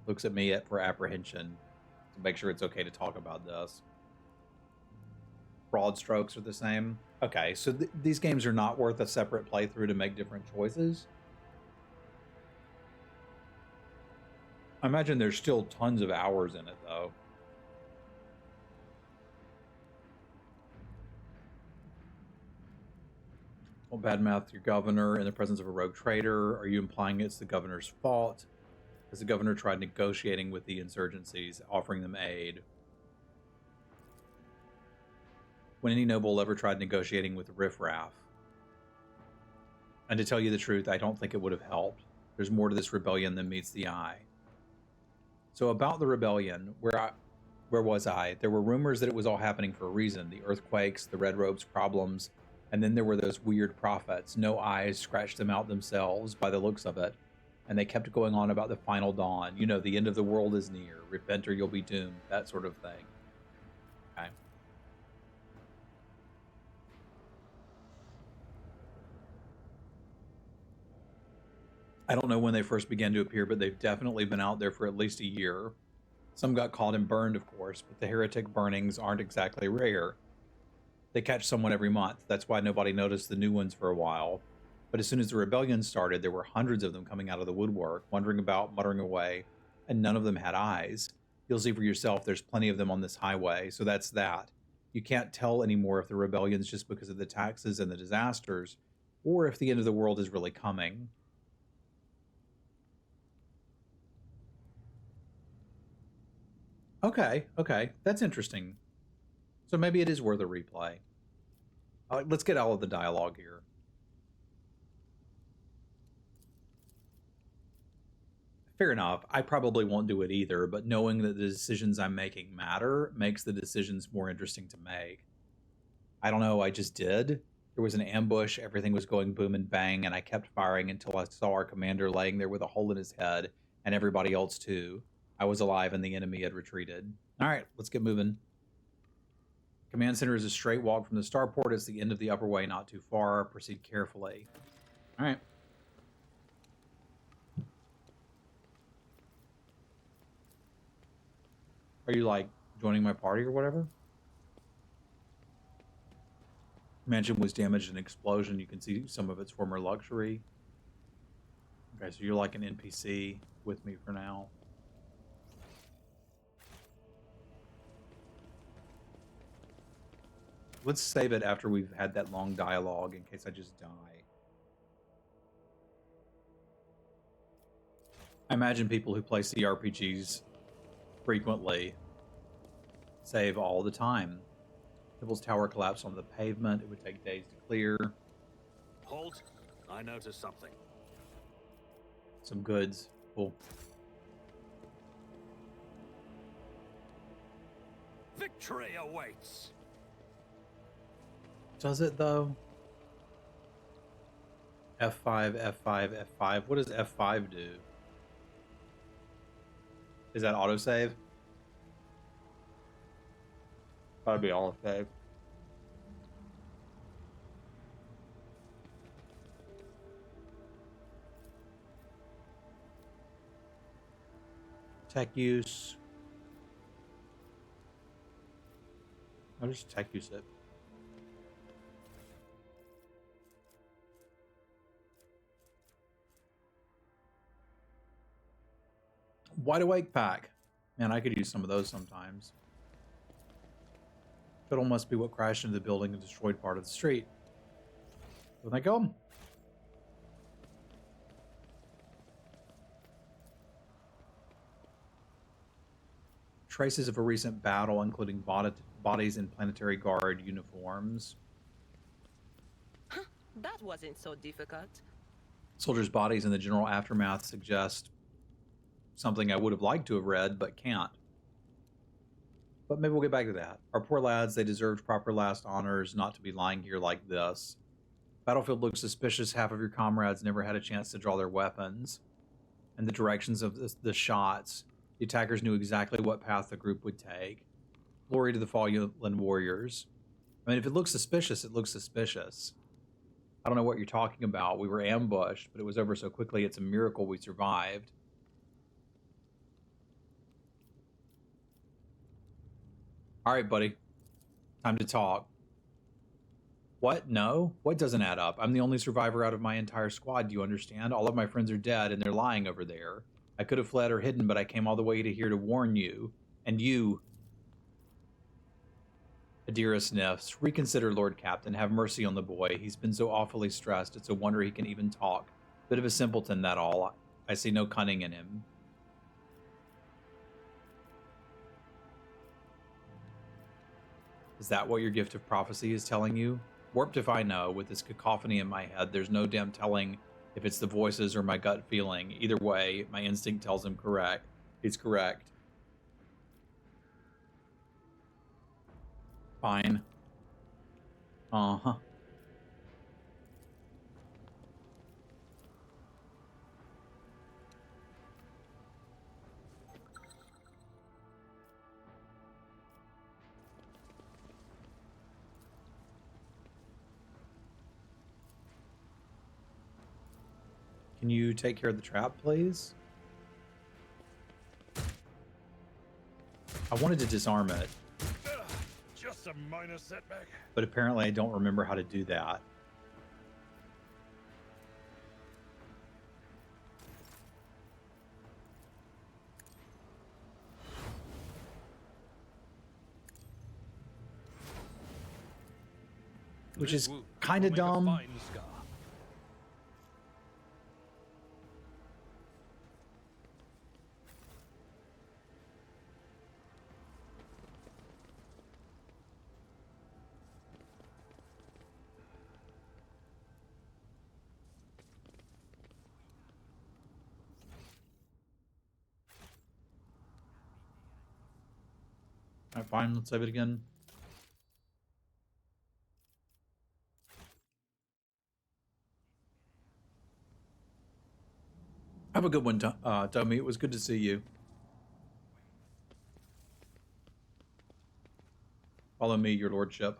Looks at me for apprehension to make sure it's okay to talk about this. Broad strokes are the same. Okay, so these games are not worth a separate playthrough to make different choices. I imagine there's still tons of hours in it, though. Well, bad mouth your governor in the presence of a rogue traitor. Are you implying it's the governor's fault? Has the governor tried negotiating with the insurgencies, offering them aid? When any noble ever tried negotiating with riffraff? And to tell you the truth, I don't think it would have helped. There's more to this rebellion than meets the eye. So about the rebellion, where was I? There were rumors that it was all happening for a reason. The earthquakes, the Red Robes problems, and then there were those weird prophets. No eyes scratched them out themselves by the looks of it. And they kept going on about the final dawn. You know, the end of the world is near. Repent or you'll be doomed. That sort of thing. Okay. I don't know when they first began to appear, but they've definitely been out there for at least a year. Some got caught and burned, of course, but the heretic burnings aren't exactly rare. They catch someone every month. That's why nobody noticed the new ones for a while. But as soon as the rebellion started, there were hundreds of them coming out of the woodwork, wandering about, muttering away, and none of them had eyes. You'll see for yourself there's plenty of them on this highway, so that's that. You can't tell anymore if the rebellion's just because of the taxes and the disasters, or if the end of the world is really coming. Okay, okay. That's interesting. So maybe it is worth a replay. Let's get all of the dialogue here. Fair enough. I probably won't do it either, but knowing that the decisions I'm making matter makes the decisions more interesting to make. I don't know, I just did. There was an ambush, everything was going boom and bang, and I kept firing until I saw our commander laying there with a hole in his head, and everybody else too. I was alive and the enemy had retreated. All right, let's get moving. Command center is a straight walk from the starport. It's the end of the upper way, not too far. Proceed carefully. All right. Are you, like, joining my party or whatever? Mansion was damaged in an explosion. You can see some of its former luxury. Okay, so you're like an NPC with me for now. Let's save it after we've had that long dialogue in case I just die. I imagine people who play CRPGs frequently save all the time. Tibble's tower collapsed on the pavement. It would take days to clear. Halt. I noticed something. Some goods. Cool. Victory awaits. Does it though? F5, F5, F5. What does F5 do? Is that autosave? That'd be autosave. Tech use. I'll just tech use it. Wide awake pack. Man, I could use some of those sometimes. Fiddle must be what crashed into the building and destroyed part of the street. When they go. Traces of a recent battle, including bodies in planetary guard uniforms. That wasn't so difficult. Soldiers' bodies in the general aftermath suggest something I would have liked to have read, but can't. But maybe we'll get back to that. Our poor lads, they deserved proper last honors, not to be lying here like this. Battlefield looks suspicious. Half of your comrades never had a chance to draw their weapons. And the directions of the shots. The attackers knew exactly what path the group would take. Glory to the fallen warriors. I mean, if it looks suspicious, it looks suspicious. I don't know what you're talking about. We were ambushed, but it was over so quickly. It's a miracle we survived. All right, buddy. Time to talk. What? No? What doesn't add up? I'm the only survivor out of my entire squad. Do you understand? All of my friends are dead, and they're lying over there. I could have fled or hidden, but I came all the way to here to warn you. And you, Adira sniffs. Reconsider, Lord Captain. Have mercy on the boy. He's been so awfully stressed. It's a wonder he can even talk. Bit of a simpleton, that all. I see no cunning in him. Is that what your gift of prophecy is telling you? Warped if I know. With this cacophony in my head, there's no damn telling if it's the voices or my gut feeling. Either way, my instinct tells him correct. He's correct. Fine. Uh-huh. Can you take care of the trap, please? I wanted to disarm it, Just a minor setback. but apparently I don't remember how to do that. Which is kind of dumb. Alright, fine. Let's save it again. Have a good one, Tommy. It was good to see you. Follow me, your lordship.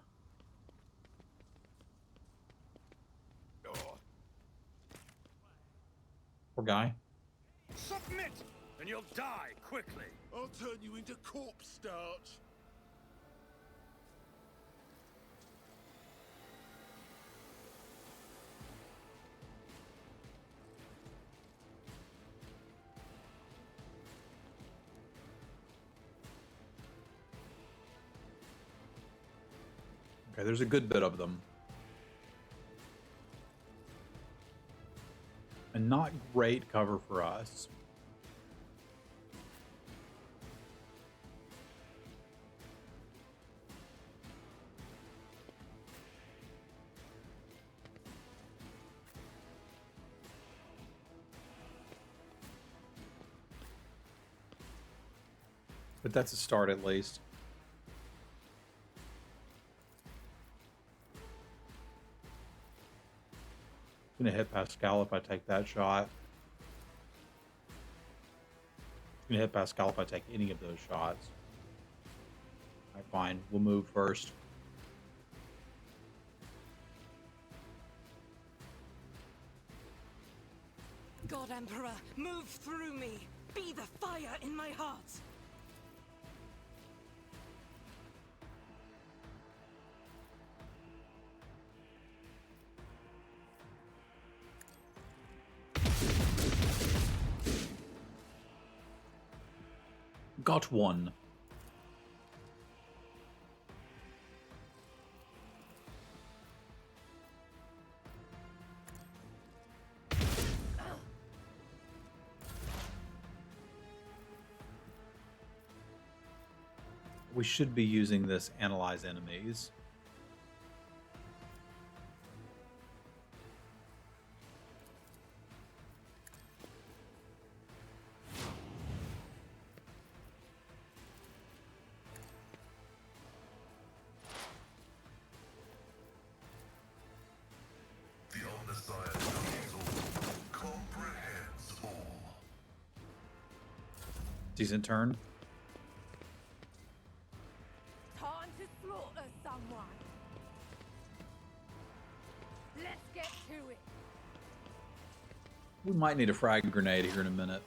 Poor guy. Submit, and you'll die quickly. I'll turn you into corpse starch. Okay, there's a good bit of them. And not great cover for us. But that's a start at least. Gonna hit Pascal if I take that shot. Gonna hit Pascal if I take any of those shots. Alright, fine. We'll move first. God Emperor, move through me. Be the fire in my heart. Got one. We should be using this analyze enemies. The Omnissiah knows all, comprehends all. Decent turn. Time to slaughter someone. Let's get to it. We might need a frag grenade here in a minute.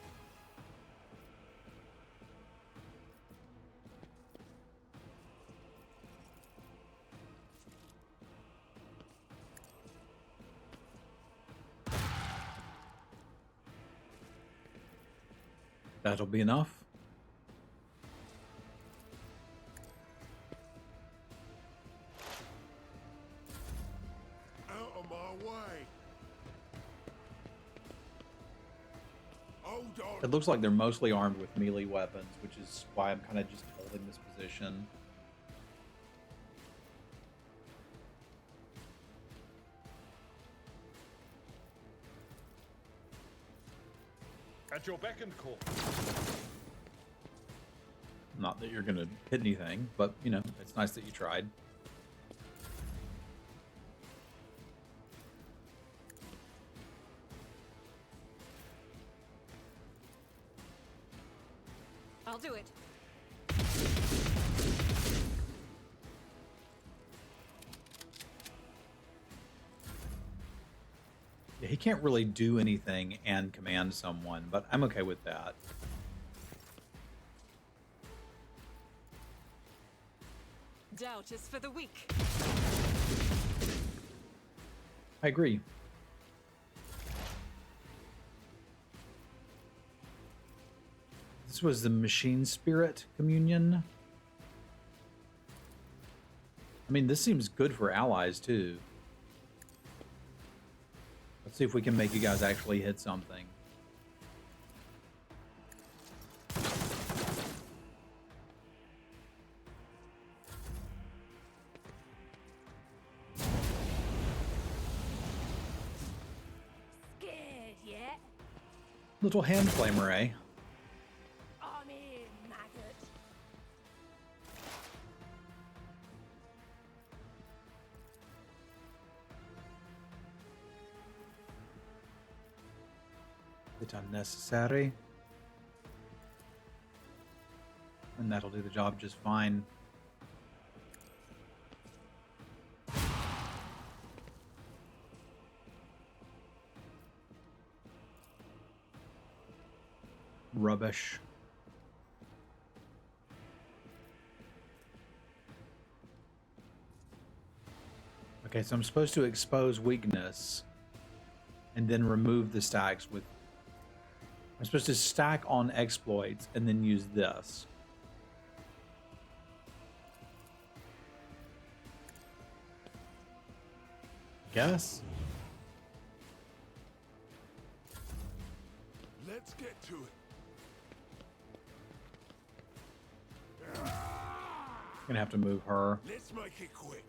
That'll be enough. Out of my way. Hold on. It looks like they're mostly armed with melee weapons, which is why I'm kind of just holding this position. At your beck and call. Not that you're going to hit anything, but, you know, it's nice that you tried. I'll do it. Yeah, he can't really do anything and command someone, but I'm okay with that. Doubt is for the weak. I agree. This was the Machine Spirit Communion. I mean, this seems good for allies, too. Let's see if we can make you guys actually hit something. Scared yet? Little hand flamer, eh? I'm in, maggot. It's unnecessary. And that'll do the job just fine. Rubbish. Okay, so I'm supposed to expose weakness and then remove the stacks with... I'm supposed to stack on exploits and then use this. Guess? Let's get to it. Gonna have to move her. Let's make it quick.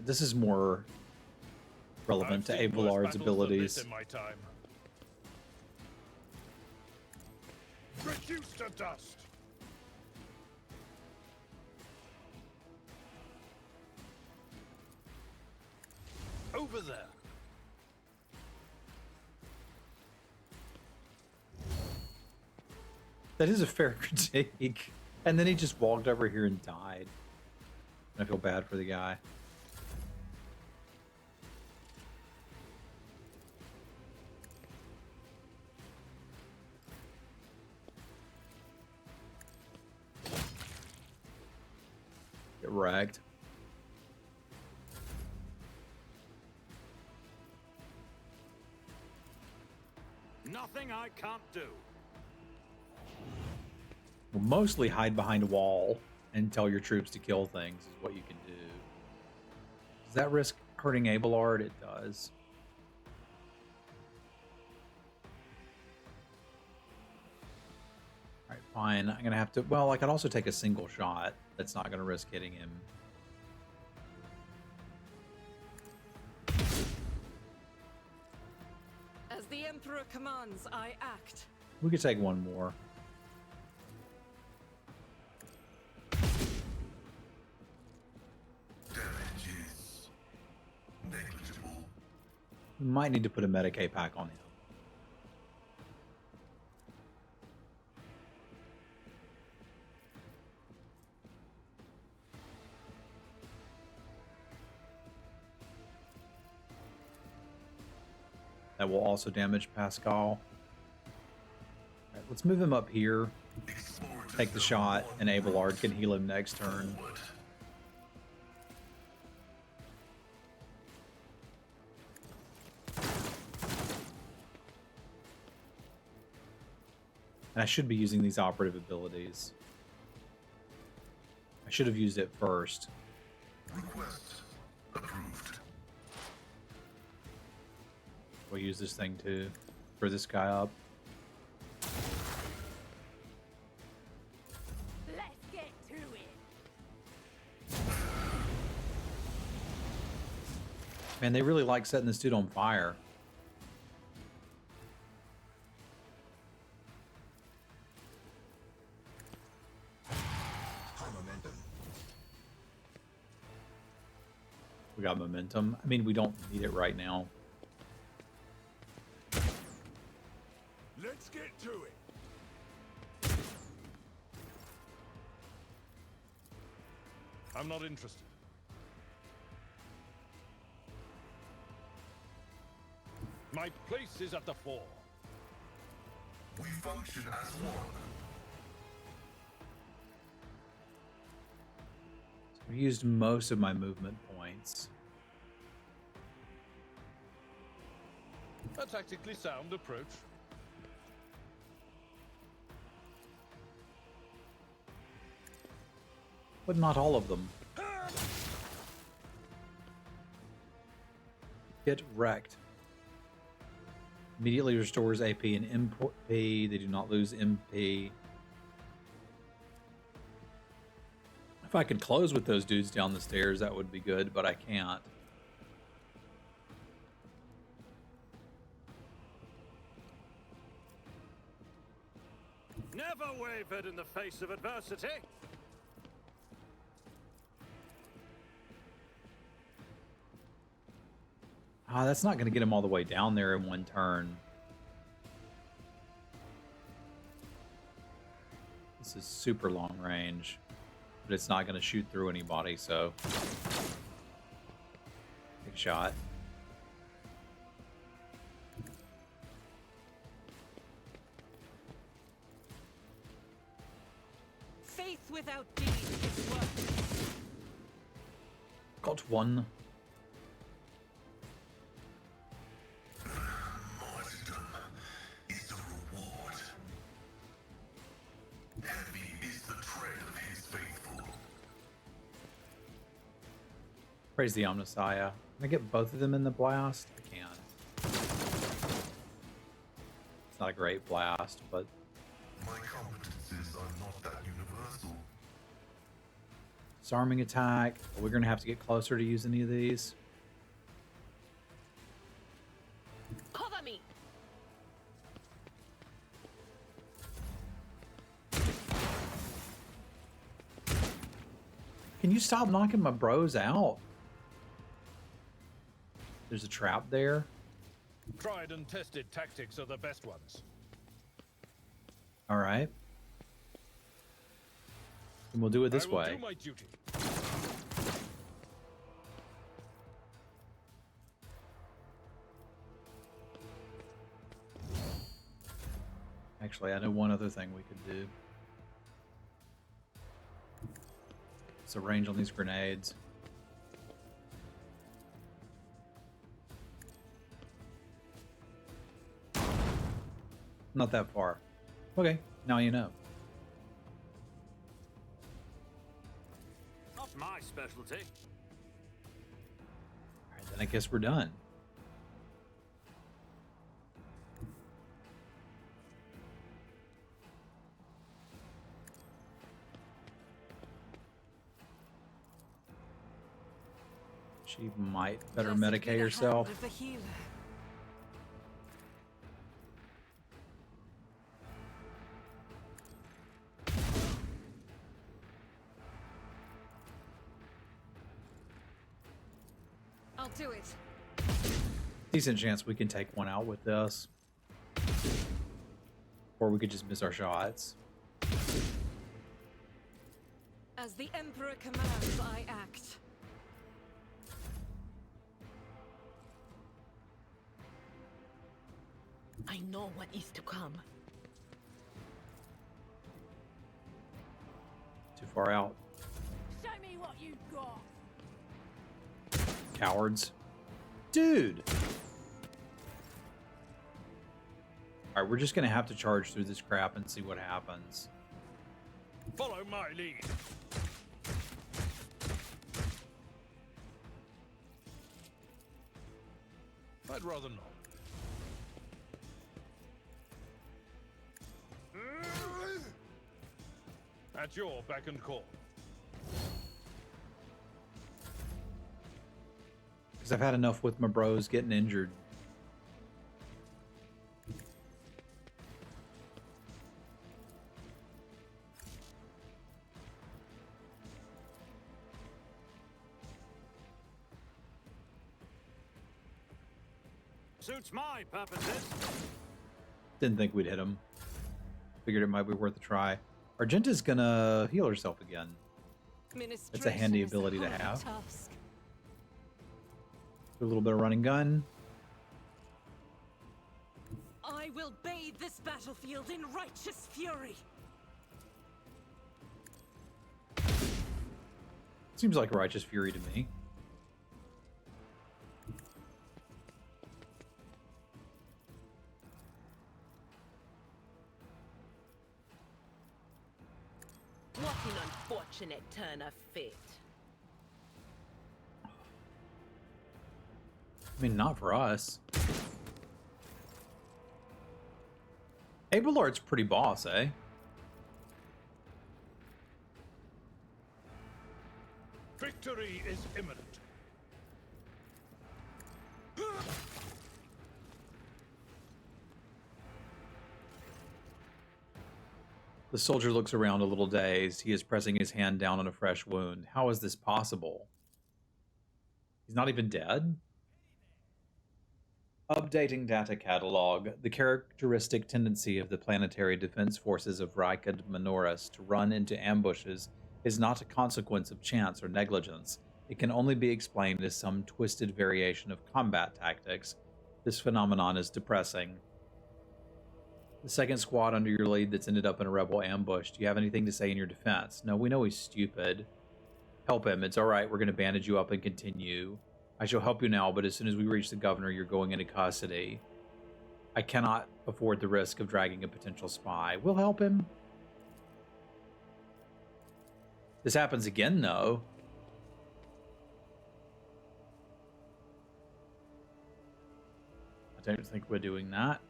This is more relevant to Abelard's abilities. In my time. Reduced to dust. Over there. That is a fair critique. And then he just walked over here and died. I feel bad for the guy. Get wrecked. Nothing I can't do. Well, mostly hide behind a wall and tell your troops to kill things is what you can do. Does that risk hurting Abelard? It does. Alright, fine. I'm gonna have to... Well, I could also take a single shot. That's not gonna risk hitting him. As the Emperor commands, I act. We could take one more. Damage is negligible. We might need to put a Medicaid pack on him. That will also damage Pascal. All right, let's move him up here. Take the shot, and Abelard can heal him next turn. And I should be using these operative abilities. I should have used it first. Request approved. We'll use this thing to for this guy up. Let's get to it. Man, they really like setting this dude on fire. We got momentum. I mean, we don't need it right now. Let's get to it. I'm not interested. My place is at the fore. We function as one. I've used most of my movement points. A tactically sound approach. But not all of them. Get wrecked. Immediately restores AP and MP. They do not lose MP. If I could close with those dudes down the stairs, that would be good, but I can't. Never wavered in the face of adversity. Ah, that's not going to get him all the way down there in one turn. This is super long range, but it's not going to shoot through anybody, so take a shot. Faith without deed is worthless. Got one. Martyrdom is the reward. Heavy is the tread of his faithful. Praise the Omnissiah. Can I get both of them in the blast? I can. It's not a great blast, but My competences are not that universal. disarming attack. We're going to have to get closer to use any of these. Cover me! Can you stop knocking my bros out? There's a trap there. Tried and tested tactics are the best ones. All right. And we'll do it this I will way. do my duty. Actually, I know one other thing we could do. It's a range on these grenades. Not that far. Okay, now you know. Not my specialty. All right, then I guess we're done. She might better Blessed be medicate the herself. hand of the healer. I'll do it. Decent chance we can take one out with this. Or we could just miss our shots. As the Emperor commands, I act. I know what is to come. Too far out. Show me what you've got. Cowards. Dude! Alright, we're just gonna have to charge through this crap and see what happens. Follow my lead. I'd rather not. At your beck and call. Because I've had enough with my bros getting injured. Suits my purposes. Didn't think we'd hit him. Figured it might be worth a try. Argenta's gonna heal herself again. It's a handy Ministration is ability to hard have. task. Do a little bit of running gun. I will bathe this battlefield in righteous fury. Seems like righteous fury to me. What an unfortunate turn of fate. I mean, not for us. Abelard's pretty boss, eh? Victory is imminent. The soldier looks around a little dazed. He is pressing his hand down on a fresh wound. How is this possible? He's not even dead? Updating data catalog. The characteristic tendency of the planetary defense forces of Rykad Minoris to run into ambushes is not a consequence of chance or negligence. It can only be explained as some twisted variation of combat tactics. This phenomenon is depressing. The second squad under your lead that's ended up in a rebel ambush. Do you have anything to say in your defense? No, we know he's stupid. Help him. It's all right. We're going to bandage you up and continue. I shall help you now, but as soon as we reach the governor, you're going into custody. I cannot afford the risk of dragging a potential spy. We'll help him. This happens again, though. I don't think we're doing that.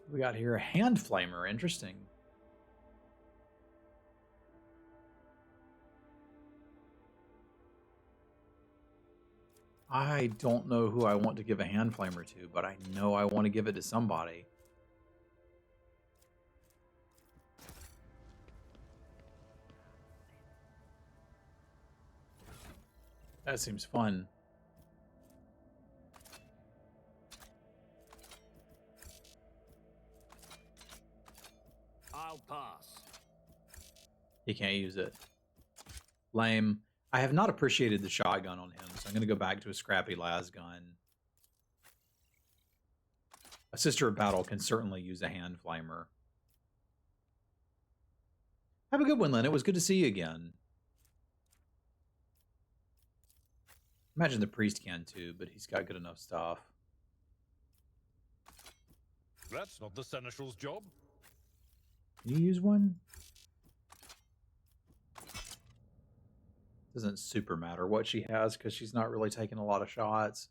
We got here a hand flamer. Interesting. I don't know who I want to give a hand flamer to, but I know I want to give it to somebody. That seems fun. I'll pass. He can't use it. Lame. I have not appreciated the shotgun on him, so I'm going to go back to a scrappy las gun. A Sister of Battle can certainly use a hand flamer. Have a good one, Lynn. It was good to see you again. Imagine the priest can too, but he's got good enough stuff. That's not the seneschal's job. Can you use one? Doesn't super matter what she has because she's not really taking a lot of shots.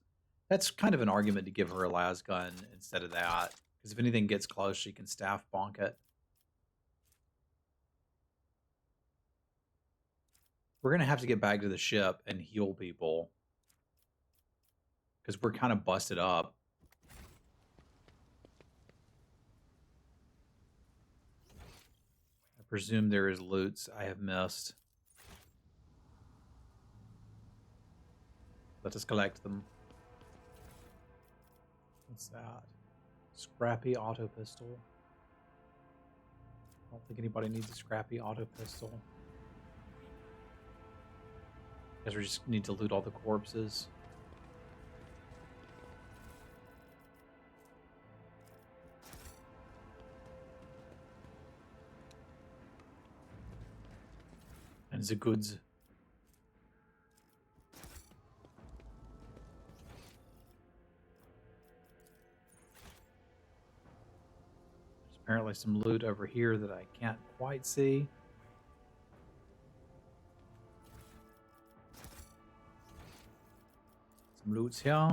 That's kind of an argument to give her a las gun instead of that. Because if anything gets close, she can staff bonk it. We're going to have to get back to the ship and heal people. Because we're kind of busted up. I presume there is loots I have missed. Let us collect them. What's that? Scrappy auto pistol. I don't think anybody needs a scrappy auto pistol. Guess we just need to loot all the corpses. And the goods. Apparently some loot over here that I can't quite see. Some loot's here.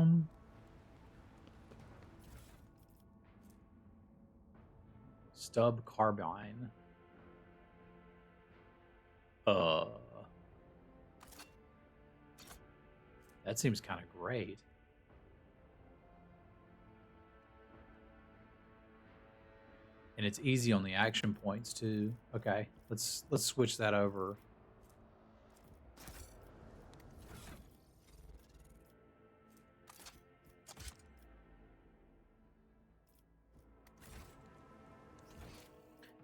Stub carbine. That seems kind of great. And it's easy on the action points too. Okay, let's switch that over.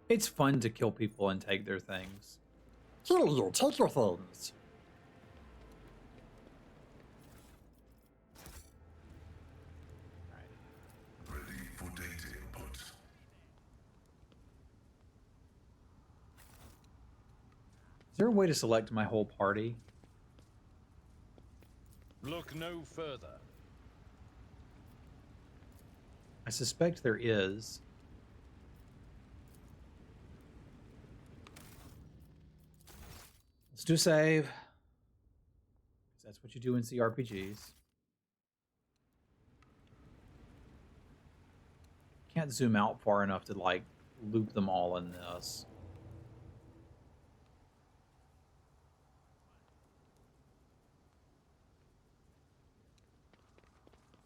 It's fun to kill people and take their things. Kill you, take your things. Ready for data input. Is there a way to select my whole party? Look no further. I suspect there is. Let's do save. 'Cause that's what you do in CRPGs. Can't zoom out far enough to like loop them all in this.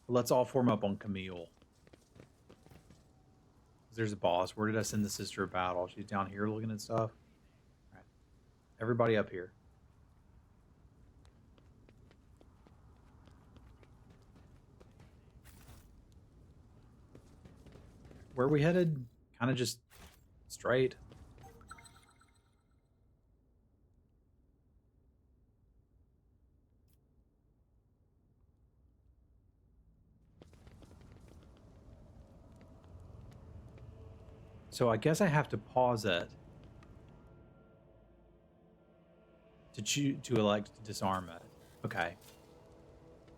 Let's all form up on Camille. There's a boss. Where did I send the Sister of Battle? She's down here looking at stuff. All right. Everybody up here. Where are we headed? Kind of just straight. So I guess I have to pause it to elect to disarm it. Okay.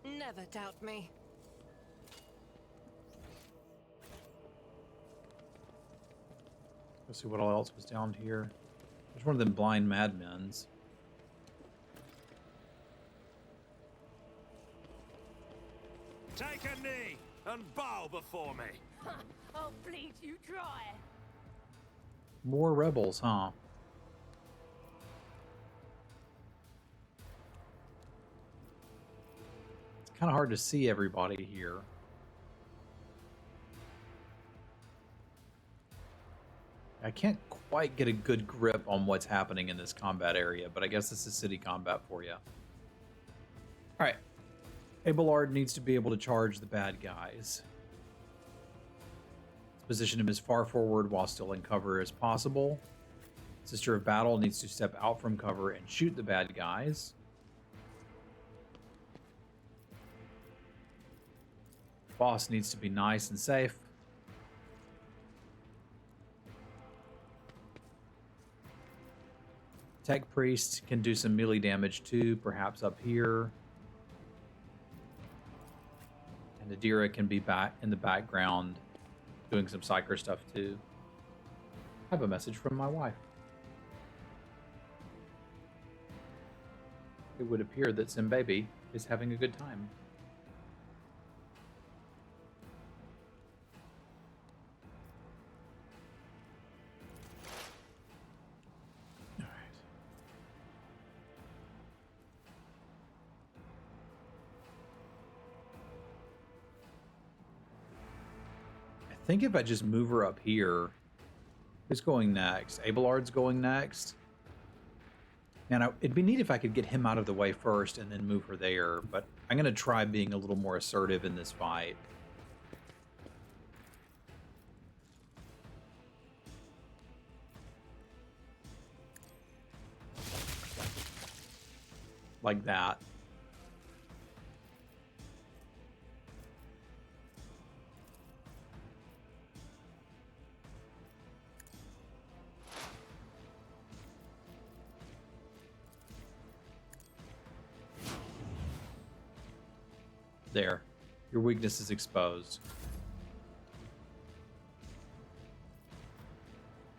Never doubt me. Let's see what all else was down here. There's one of them blind madmen's. Take a knee and bow before me. I'll bleed you dry. More rebels, huh? It's kind of hard to see everybody here. I can't quite get a good grip on what's happening in this combat area, but I guess this is city combat for you. All right. Abelard needs to be able to charge the bad guys. Position him as far forward while still in cover as possible. Sister of Battle needs to step out from cover and shoot the bad guys. Boss needs to be nice and safe. Tech Priest can do some melee damage too, perhaps up here. And Adira can be back in the background doing some psyker stuff too. I have a message from my wife. It would appear that Simbaby is having a good time. All right. I think if I just move her up here, who's going next? Abelard's going next. Man, it'd be neat if I could get him out of the way first and then move her there, but I'm going to try being a little more assertive in this fight. Like that. There. Your weakness is exposed.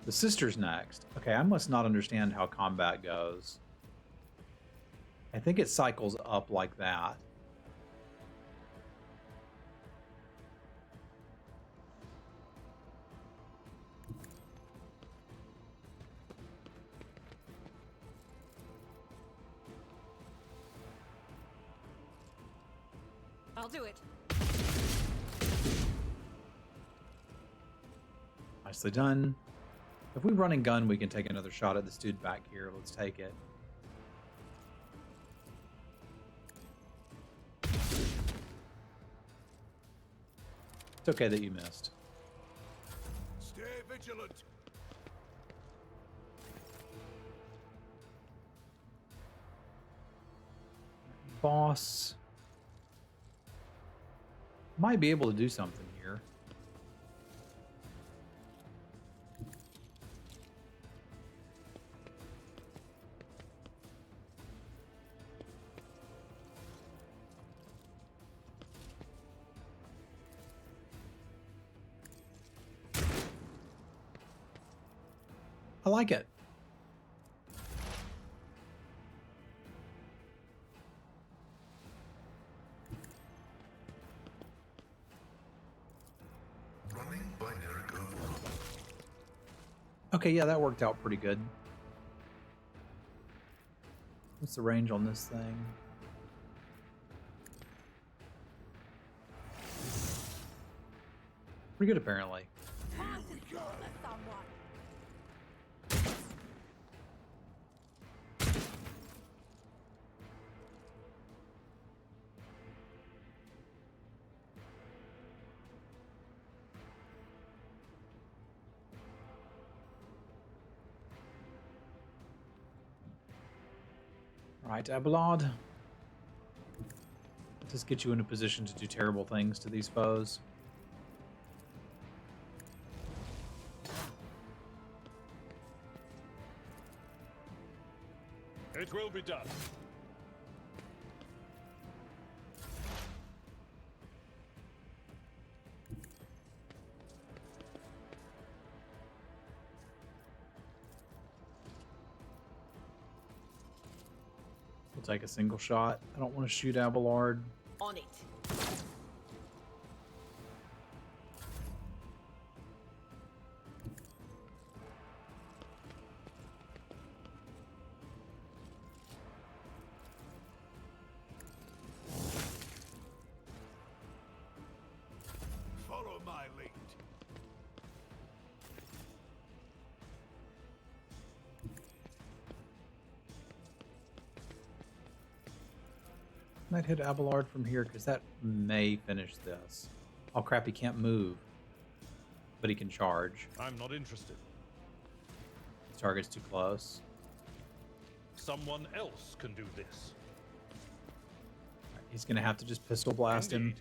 The sister's next. Okay, I must not understand how combat goes. I think it cycles up like that. I'll do it. Nicely done. If we run and gun, we can take another shot at this dude back here. Let's take it. It's okay that you missed. Stay vigilant. Boss might be able to do something here. I like it. Running binary overload. Okay, yeah, that worked out pretty good. What's the range on this thing? Pretty good, apparently. Here we go. Right, Abelard. Just get you in a position to do terrible things to these foes. It will be done. We'll take a single shot. I don't want to shoot Abelard. On it. Follow my lead. Might hit Abelard from here because that may finish this. Oh crap, he can't move. But he can charge. I'm not interested. The target's too close. Someone else can do this. Right, he's going to have to just pistol blast him.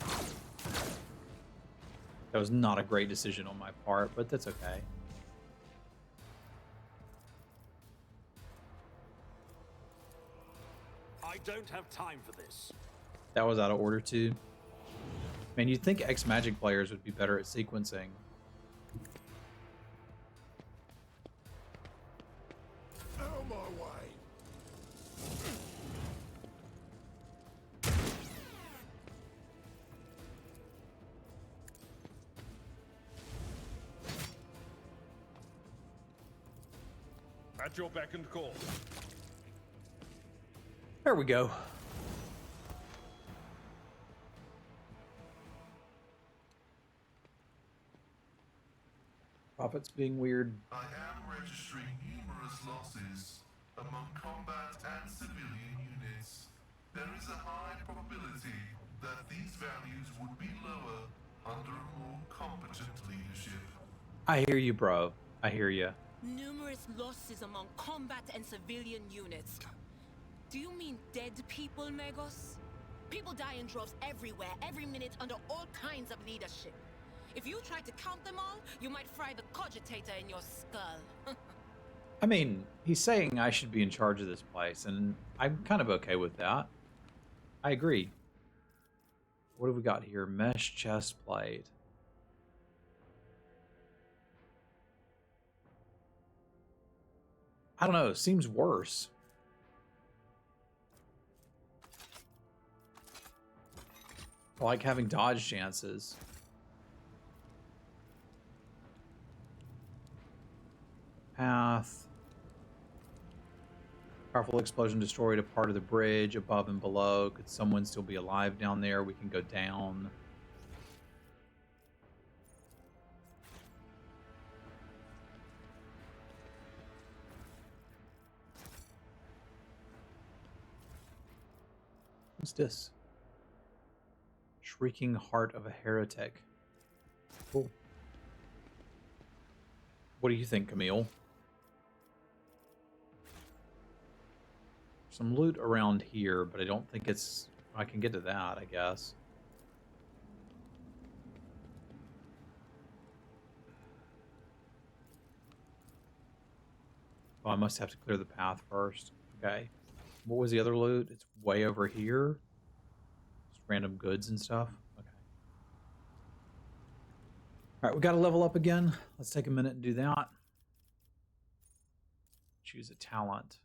Indeed. That was not a great decision on my part, but that's okay. I don't have time for this. That was out of order too. Man, you'd think X-Magic players would be better at sequencing. Out of my way. At your beck and call. There we go. Profits being weird. I am registering numerous losses among combat and civilian units. There is a high probability that these values would be lower under a more competent leadership. I hear you, bro. I hear you. Numerous losses among combat and civilian units. Do you mean dead people, Megos? People die in droves everywhere, every minute, under all kinds of leadership. If you try to count them all, you might fry the cogitator in your skull. I mean, he's saying I should be in charge of this place, and I'm kind of okay with that. I agree. What have we got here? Mesh chest plate. I don't know. Seems worse. I like having dodge chances. Path. Powerful explosion destroyed a part of the bridge above and below. Could someone still be alive down there? We can go down. What's this? Shrieking Heart of a Heretic. Cool. What do you think, Camille? Some loot around here, but I don't think it's... I can get to that, I guess. Oh, I must have to clear the path first. Okay. What was the other loot? It's way over here. Just random goods and stuff. Okay. All right, we got to level up again. Let's take a minute and do that. Choose a talent.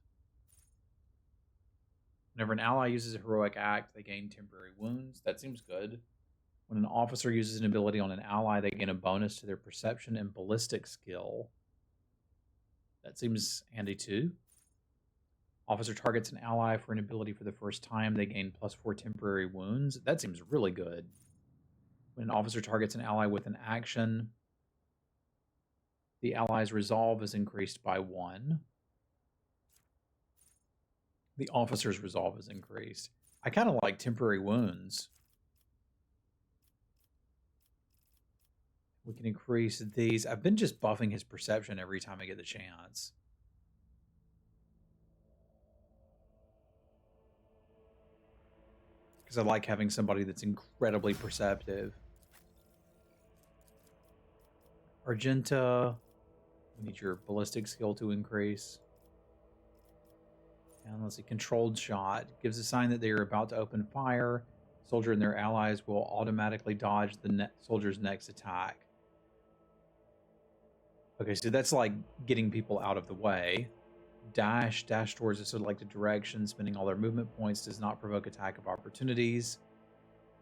Whenever an ally uses a heroic act, they gain temporary wounds. That seems good. When an officer uses an ability on an ally, they gain a bonus to their perception and ballistic skill. That seems handy too. Officer targets an ally for an ability for the first time, they gain +4 temporary wounds. That seems really good. When an officer targets an ally with an action, the ally's resolve is increased by 1. The officer's resolve is increased. I kind of like temporary wounds. We can increase these. I've been just buffing his perception every time I get the chance. because I like having somebody that's incredibly perceptive. Argenta, we need your ballistic skill to increase. And let's see, controlled shot gives a sign that they are about to open fire. Soldier and their allies will automatically dodge the soldier's next attack. Okay, so that's like getting people out of the way. Dash towards a selected direction, spending all their movement points does not provoke attack of opportunities.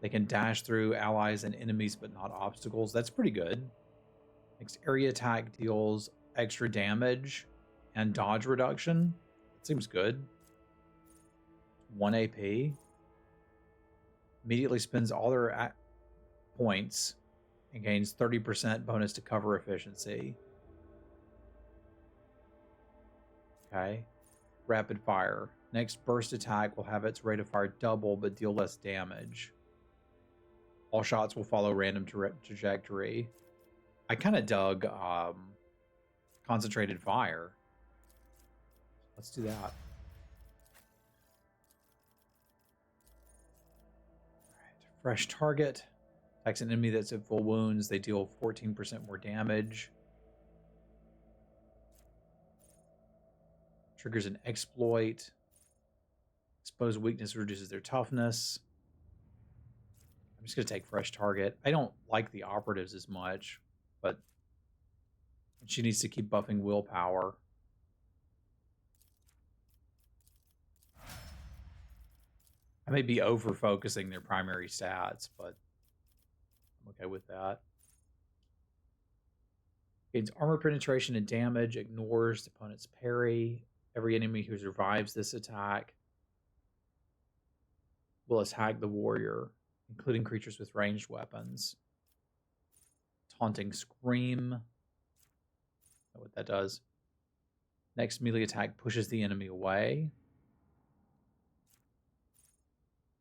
They can dash through allies and enemies, but not obstacles. That's pretty good. Next, area attack deals extra damage and dodge reduction. Seems good. 1 AP. Immediately spends all their points and gains 30% bonus to cover efficiency. Okay. Rapid fire. Next burst attack will have its rate of fire double but deal less damage. All shots will follow random trajectory. I kind of dug concentrated fire. Let's do that. All right. Fresh target. Attacks an enemy that's at full wounds. They deal 14% more damage. Triggers an exploit. Exposed weakness reduces their toughness. I'm just going to take fresh target. I don't like the operatives as much, but she needs to keep buffing willpower. I may be over-focusing their primary stats, but I'm okay with that. Gains armor penetration and damage, ignores the opponent's parry. Every enemy who survives this attack will attack the warrior, including creatures with ranged weapons. Taunting Scream. Know what that does. Next melee attack pushes the enemy away.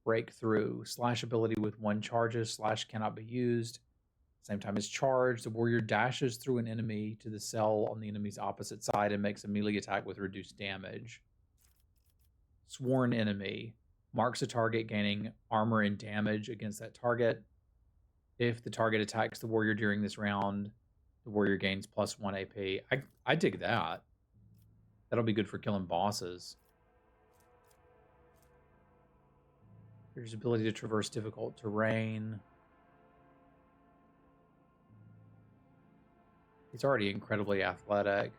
Breakthrough. Slash ability with 1 charges. Slash cannot be used. Same time as charge, the warrior dashes through an enemy to the cell on the enemy's opposite side and makes a melee attack with reduced damage. Sworn enemy. Marks a target, gaining armor and damage against that target. If the target attacks the warrior during this round, the warrior gains +1 AP. I dig that. That'll be good for killing bosses. There's ability to traverse difficult terrain. He's already incredibly athletic.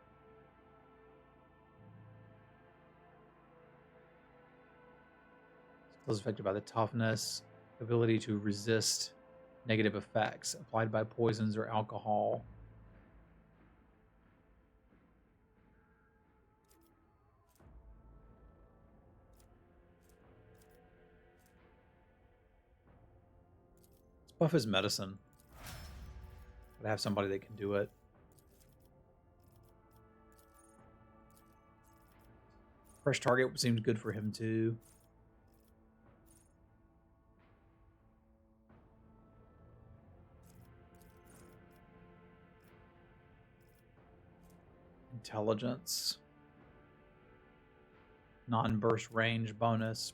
Skills affected by the toughness. Ability to resist negative effects applied by poisons or alcohol. Let's buff his medicine. Gotta have somebody that can do it. Fresh target seems good for him too. Intelligence. Non-burst range bonus.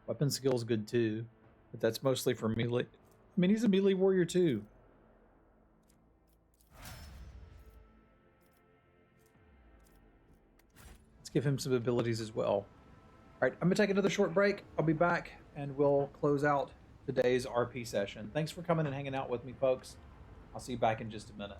Weapon skill's good too, but that's mostly for melee. I mean, he's a melee warrior too. Let's give him some abilities as well. All right, I'm gonna take another short break. I'll be back and we'll close out today's RP session. Thanks for coming and hanging out with me, folks. I'll see you back in just a minute.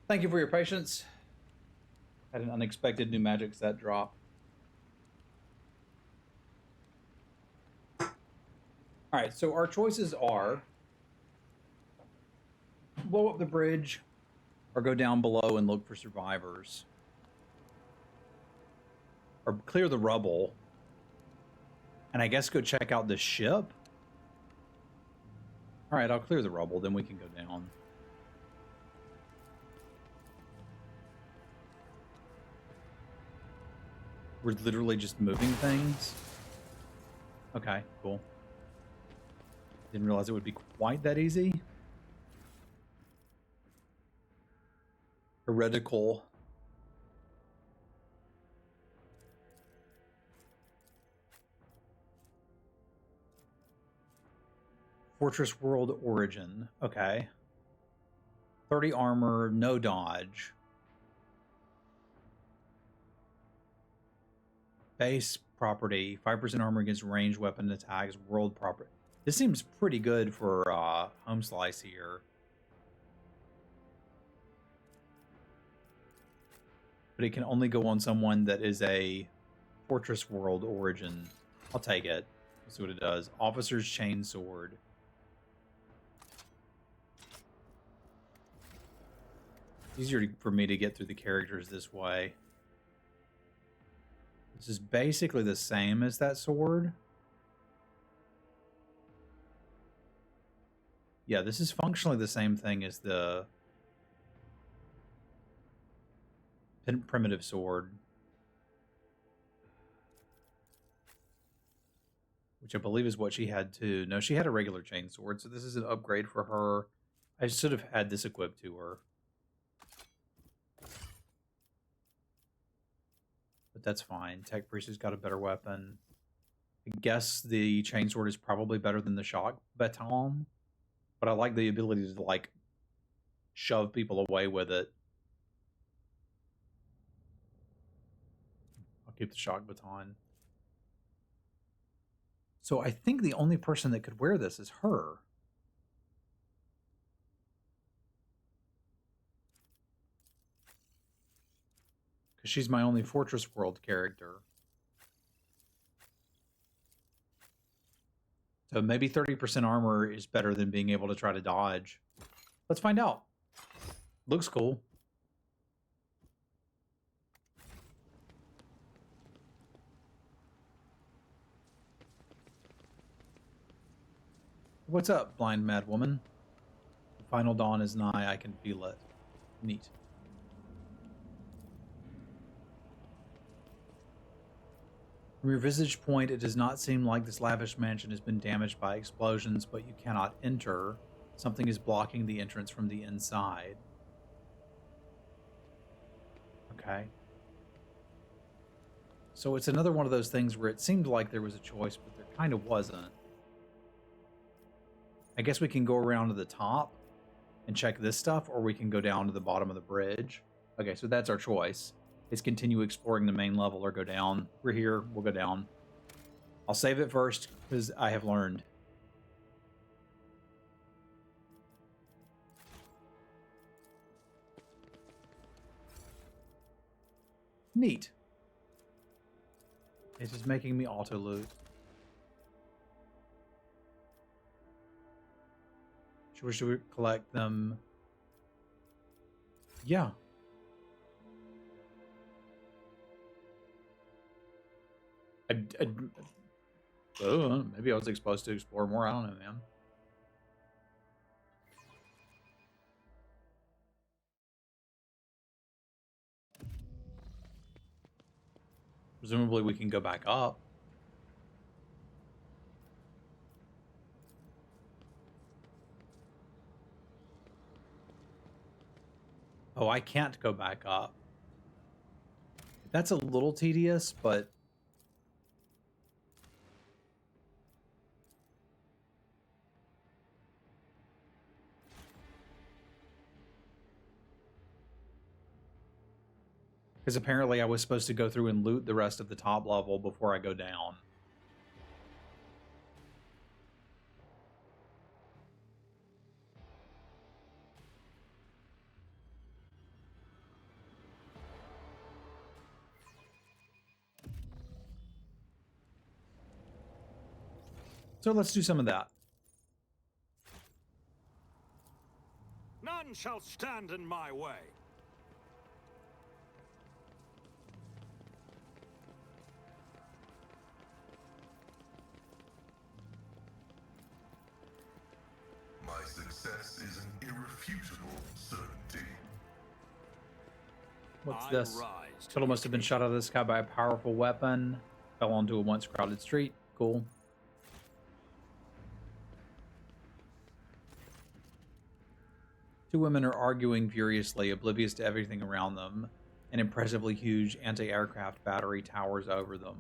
Thank you for your patience. Had an unexpected new magic set drop. All right, so our choices are blow up the bridge or go down below and look for survivors. Or clear the rubble. And I guess go check out the ship. All right, I'll clear the rubble, then we can go down. We're literally just moving things. Okay, cool. Didn't realize it would be quite that easy. Heretical. Fortress World Origin. Okay. 30 armor, no dodge. Base property, 5% armor against ranged weapon attacks, world property. This seems pretty good for home slice here. But it can only go on someone that is a Fortress World Origin. I'll take it. Let's see what it does. Officer's Chainsword. Easier for me to get through the characters this way. This is basically the same as that sword. Yeah, this is functionally the same thing as the primitive sword. Which I believe is what she had too. No, she had a regular chain sword, so this is an upgrade for her. I should have had this equipped to her. But that's fine. Tech Priest has got a better weapon. I guess the chainsword is probably better than the shock baton. But I like the ability to, like, shove people away with it. I'll keep the shock baton. So I think the only person that could wear this is her. Because she's my only Fortress World character. So maybe 30% armor is better than being able to try to dodge. Let's find out. Looks cool. What's up, blind mad woman? The final dawn is nigh, I can feel it. Neat. From your visage point, it does not seem like this lavish mansion has been damaged by explosions, but you cannot enter. Something is blocking the entrance from the inside. Okay. So it's another one of those things where it seemed like there was a choice, but there kind of wasn't. I guess we can go around to the top and check this stuff, or we can go down to the bottom of the bridge. Okay, so that's our choice. Is continue exploring the main level or go down. We're here, we'll go down. I'll save it first, because I have learned. Neat. It is making me auto-loot. Should we collect them? Yeah. Oh, maybe I was supposed to explore more. I don't know, man. Presumably we can go back up. Oh, I can't go back up. That's a little tedious, but... Because apparently I was supposed to go through and loot the rest of the top level before I go down. So let's do some of that. None shall stand in my way. My success is an irrefutable certainty. What's I this? rise to Turtle must have been shot out of the sky by a powerful weapon. Fell onto a once crowded street. Cool. Two women are arguing furiously, oblivious to everything around them. An impressively huge anti-aircraft battery towers over them.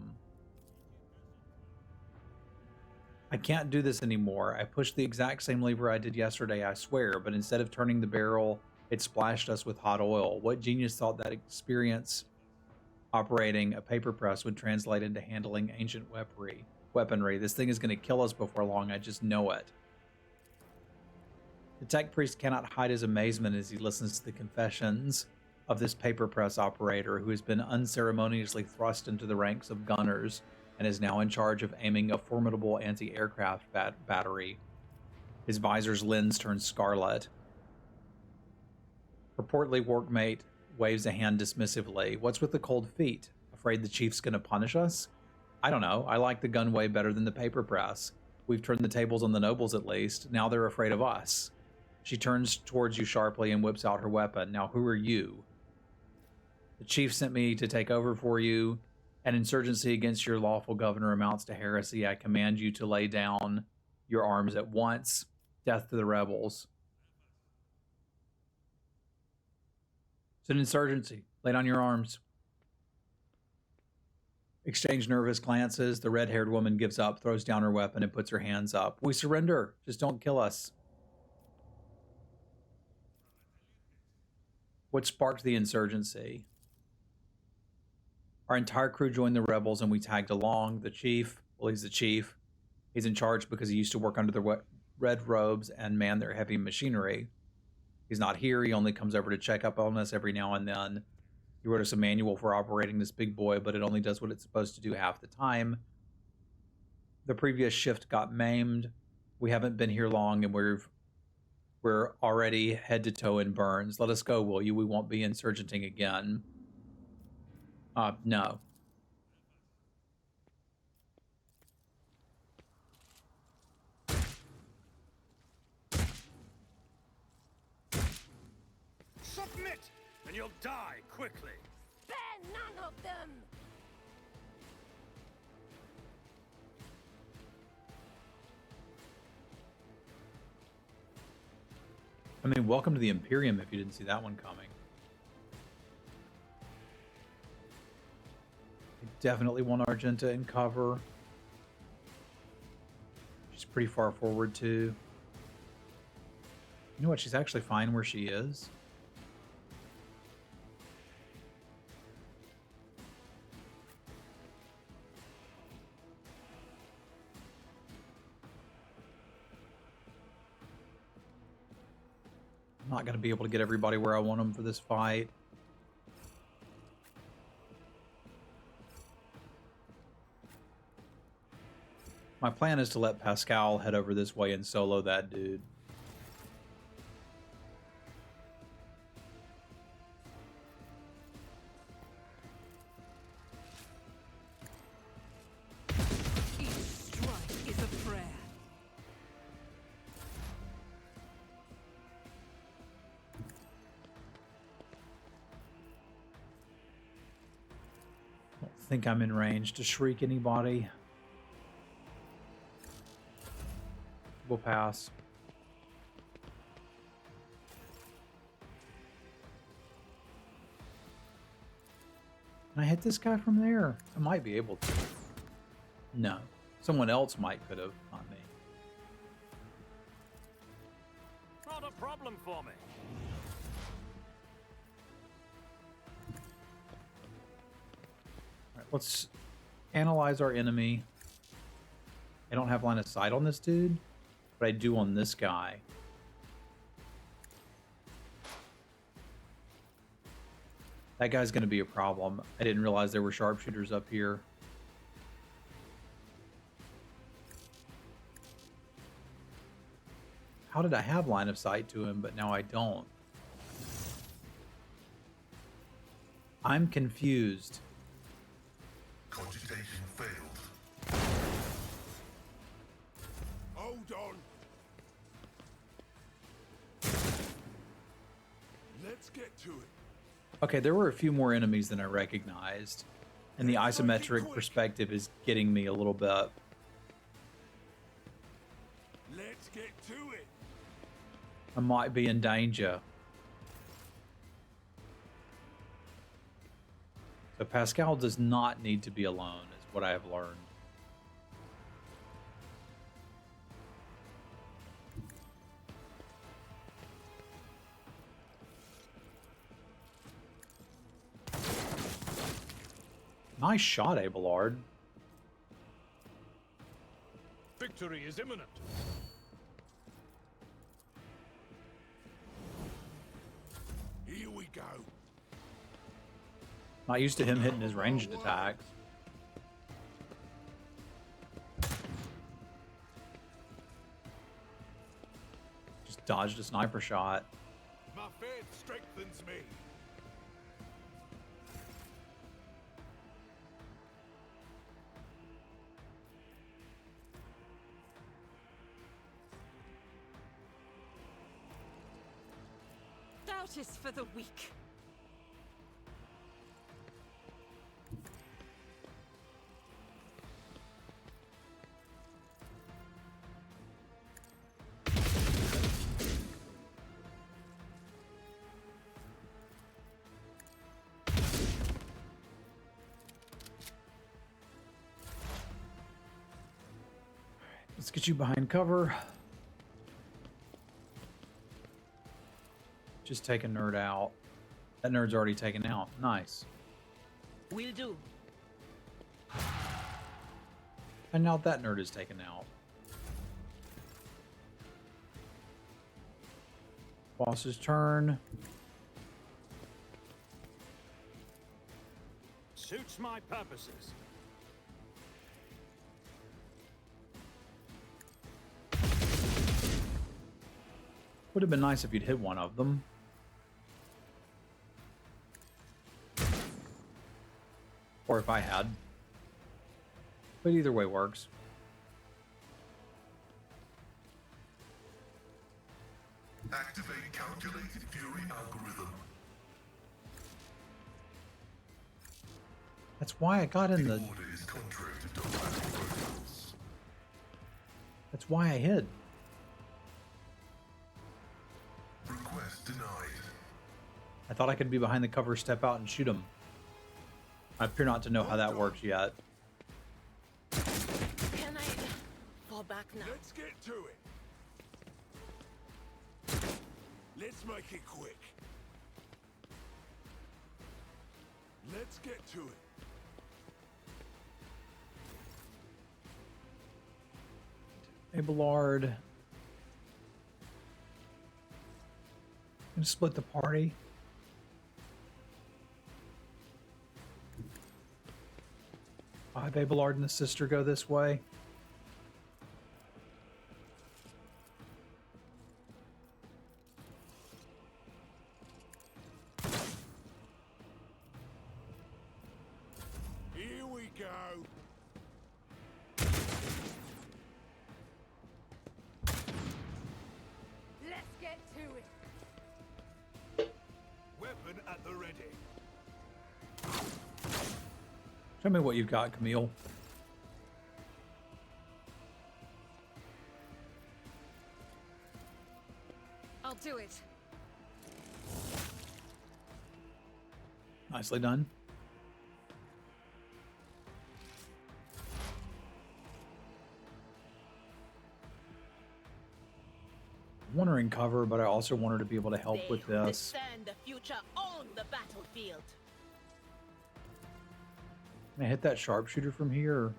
I can't do this anymore. I pushed the exact same lever I did yesterday, I swear, but instead of turning the barrel, it splashed us with hot oil. What genius thought that experience operating a paper press would translate into handling ancient weaponry? This thing is going to kill us before long, I just know it. The tech priest cannot hide his amazement as he listens to the confessions of this paper press operator who has been unceremoniously thrust into the ranks of gunners and is now in charge of aiming a formidable anti-aircraft battery. His visor's lens turns scarlet. Her portly workmate waves a hand dismissively. What's with the cold feet? Afraid the chief's gonna punish us? I don't know. I like the gun way better than the paper press. We've turned the tables on the nobles at least. Now they're afraid of us. She turns towards you sharply and whips out her weapon. Now who are you? The chief sent me to take over for you. An insurgency against your lawful governor amounts to heresy. I command you to lay down your arms at once. Death to the rebels. It's an insurgency. Lay down your arms. Exchange nervous glances. The red-haired woman gives up, throws down her weapon, and puts her hands up. We surrender. Just don't kill us. What sparked the insurgency? Our entire crew joined the rebels and we tagged along. The chief, well, he's the chief. He's in charge because he used to work under the red robes and man their heavy machinery. He's not here. He only comes over to check up on us every now and then. He wrote us a manual for operating this big boy, but it only does what it's supposed to do half the time. The previous shift got maimed. We haven't been here long and we're already head to toe in burns. Let us go, will you? We won't be insurgenting again. No. Submit, and you'll die quickly. Spare none of them! I mean, welcome to the Imperium if you didn't see that one coming. I definitely want Argenta in cover. She's pretty far forward too. You know what? She's actually fine where she is. I'm not going to be able to get everybody where I want them for this fight. My plan is to let Pascal head over this way and solo that dude. Each strike is a prayer. I don't think I'm in range to shriek anybody. We'll pass. Can I hit this guy from there? I might be able to. No. Someone else could have, not me. Not a problem for me. All right, let's analyze our enemy. I don't have line of sight on this dude, but I do on this guy. That guy's going to be a problem. I didn't realize there were sharpshooters up here. How did I have line of sight to him, but now I don't? I'm confused. Cogitation failed. Hold on. Let's get to it. Okay, there were a few more enemies than I recognized, and the isometric perspective is getting me a little bit. Let's get to it. I might be in danger. So Pascal does not need to be alone, is what I have learned. Nice shot, Abelard. Victory is imminent. Here we go. Not used to him hitting his ranged attacks. Just dodged a sniper shot. My faith strengthens me. Doubt is for the weak. Let's get you behind cover. Just take a nerd out. That nerd's already taken out. Nice. Will do. And now that nerd is taken out. Boss's turn. Suits my purposes. Would have been nice if you'd hit one of them. Or if I had. But either way works. Activate calculated fury algorithm. That's why I got in The the... order is contrary to dogmatic protocols. That's why I hid. Request denied. I thought I could be behind the cover, step out, and shoot him. I appear not to know how that works yet. Can I fall back now? Let's get to it. Let's make it quick. Let's get to it. Abelard. Gonna split the party. Have Abelard and the sister go this way. Here we go. Let's get to it. Weapon at the ready. Show me what you've got, Camille. I'll do it. Nicely done. I want her in cover, but I also want her to be able to help with this. Discern the future on the battlefield. Can I hit that sharpshooter from here?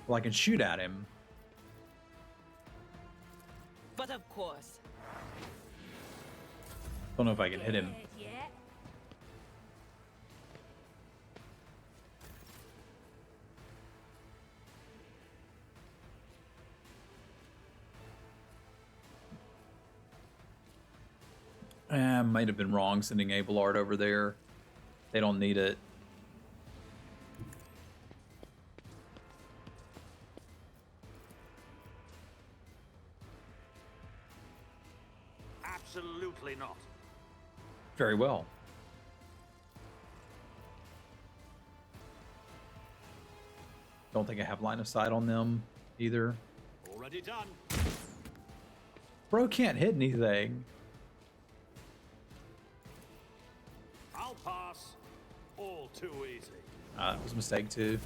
Well, I can shoot at him. But of course, Don't know if I can hit him. Yeah. Might have been wrong sending Abelard over there. They don't need it. Absolutely not. Very well. Don't think I have line of sight on them either. Already done. Bro can't hit anything. I'll pass. All too easy. That was a mistake too.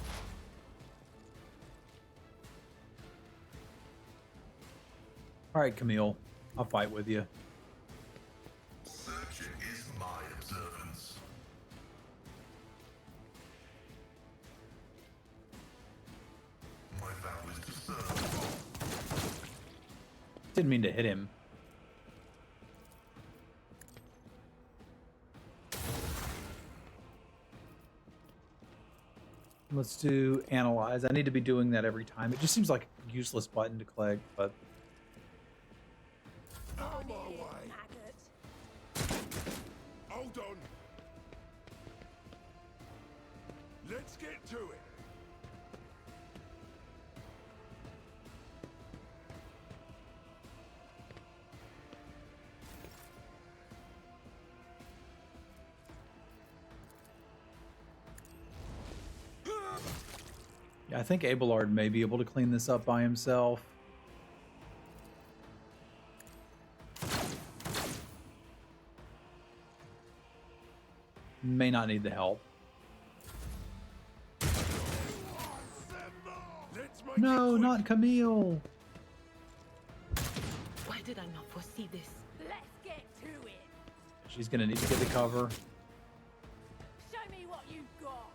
All right, Camille. I'll fight with you. Searching is my observance. My vow is to serve. Didn't mean to hit him. Let's do analyze. I need to be doing that every time. It just seems like a useless button to click, but On it, maggot. Hold on. Let's get to it. yeah, I think Abelard may be able to clean this up by himself. May not need the help. Let's make No, it quick. not Camille. Why did I not foresee this? Let's get to it. She's gonna need to get the cover. Show me what you've got.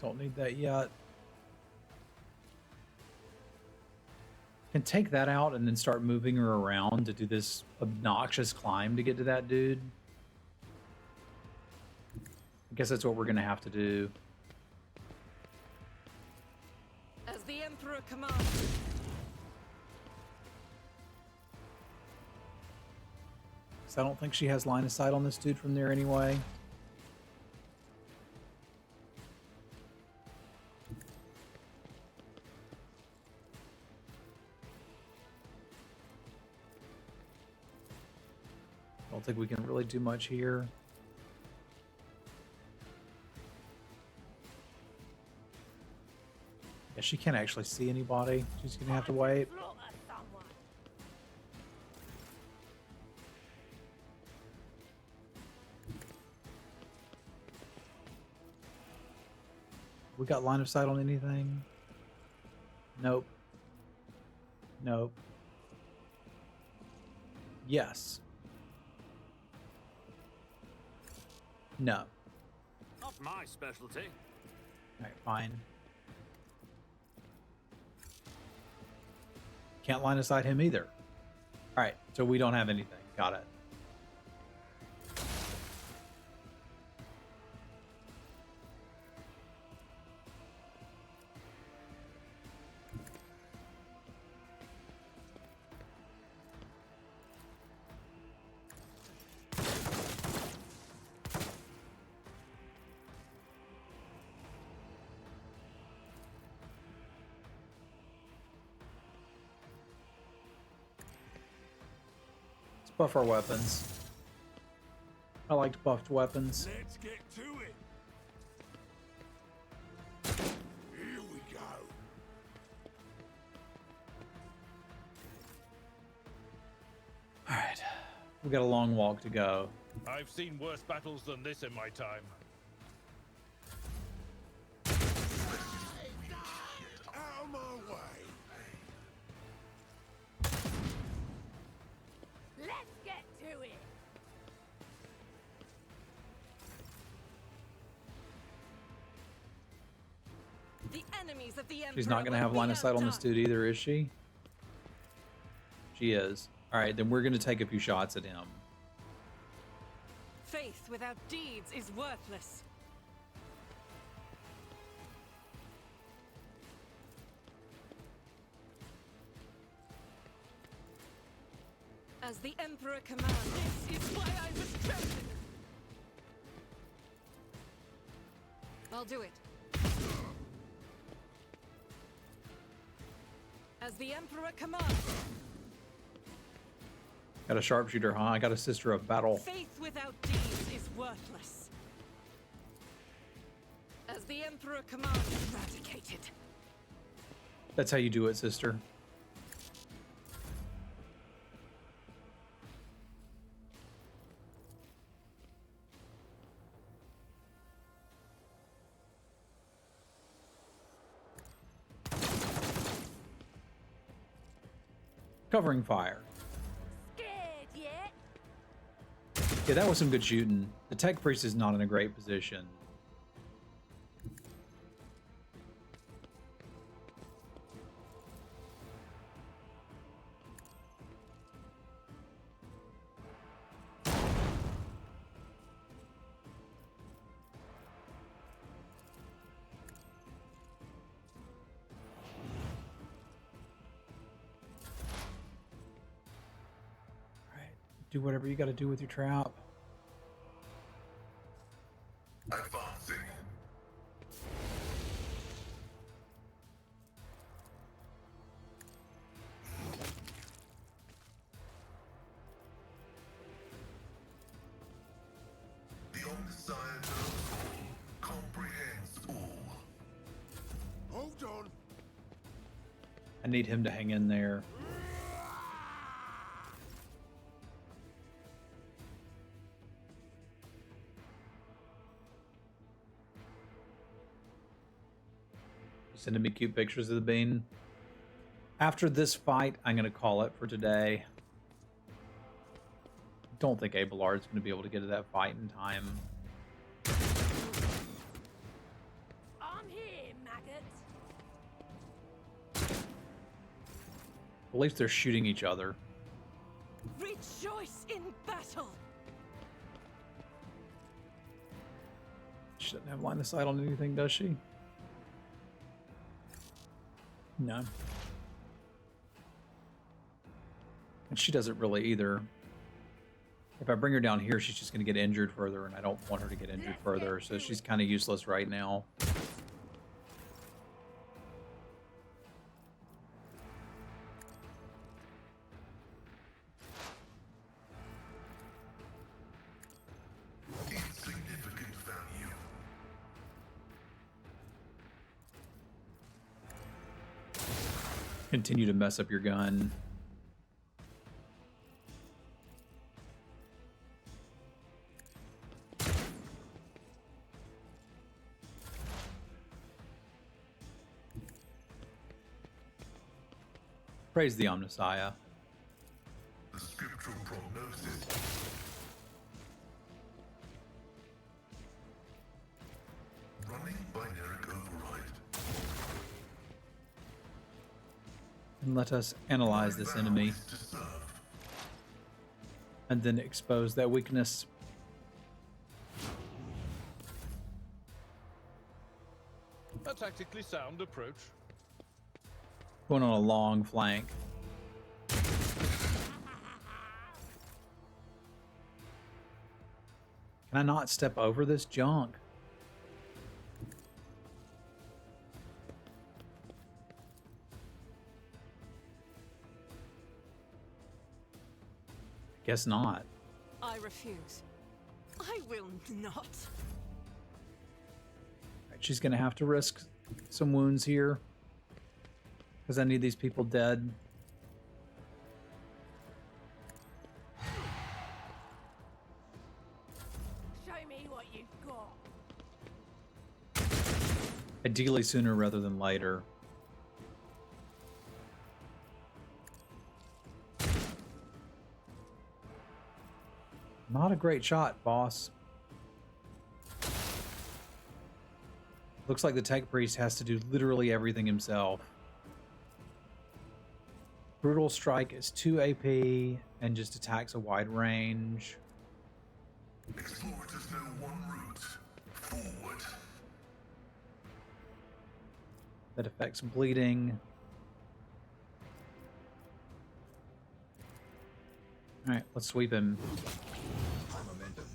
Don't need that yet. Can take that out and then start moving her around to do this obnoxious climb to get to that dude. I guess that's what we're gonna have to do. As the Emperor commands. Because I don't think she has line of sight on this dude from there anyway. I don't think we can really do much here. Yeah, she can't actually see anybody. She's gonna have to wait. Slaughter someone. We got line of sight on anything? Nope. Nope. Yes. No. Not my specialty. Alright, fine. Can't line of sight him either. Alright, so we don't have anything. Got it. Let's buff our weapons. I liked buffed weapons. Let's get to it. Here we go. Alright. We got a long walk to go. I've seen worse battles than this in my time. Out of my way. Let's get to it. The enemies of the Emperor. She's not going to will have be line of sight on this outdone. dude either, is she? She is. Alright, then we're going to take a few shots at him. Faith without deeds is worthless. As the Emperor commands, this is why I was chosen. I'll do it. As the Emperor commands. Got a sharpshooter, huh? I got a sister of battle. Faith without deeds is worthless. As the Emperor commands, eradicated. That's how you do it, sister. Covering fire. Scared yet? Yeah, that was some good shooting. The tech priest is not in a great position. Do whatever you got to do with your trap. Advancing. The Omnissiah knows all, comprehends all. Hold on. I need him to hang in there. Sending me cute pictures of the bean. After this fight, I'm going to call it for today. Don't think Abelard's going to be able to get to that fight in time. I'm here, maggot. At least they're shooting each other. Rejoice in battle. She doesn't have line of sight on anything, does she? No. And she doesn't really either. If I bring her down here, she's just going to get injured further, and I don't want her to get injured further, so she's kind of useless right now. Insignificant value. Continue to mess up your gun. Praise the Omnissiah. The scriptural prognosis. Running binaric override. And let us analyze this enemy To serve. and then expose that weakness. A tactically sound approach. Going on a long flank. Can I not step over this junk? Guess not. I refuse. I will not. Right, she's gonna have to risk some wounds here. Because I need these people dead. Show me what you've got. Ideally sooner rather than later. Not a great shot, boss. Looks like the tech priest has to do literally everything himself. Brutal Strike is 2 AP and just attacks a wide range. Explorators know one route. Forward. That affects bleeding. All right, let's sweep him. Momentum.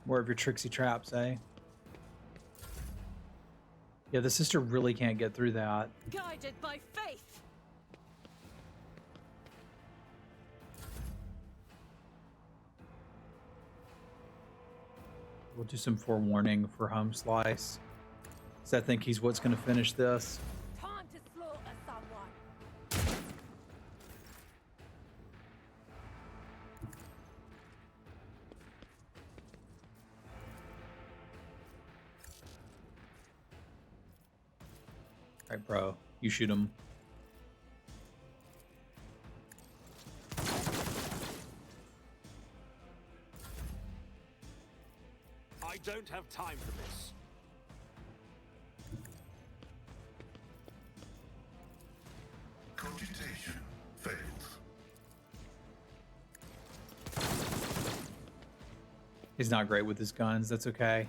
More of your tricksy traps, eh? Yeah, the sister really can't get through that. Guided by faith. We'll do some forewarning for Home Slice. Does I think he's what's going to finish this? Time to slaughter someone. All right, bro. You shoot him. I don't have time for this. Cogitation fails. He's not great with his guns. That's okay.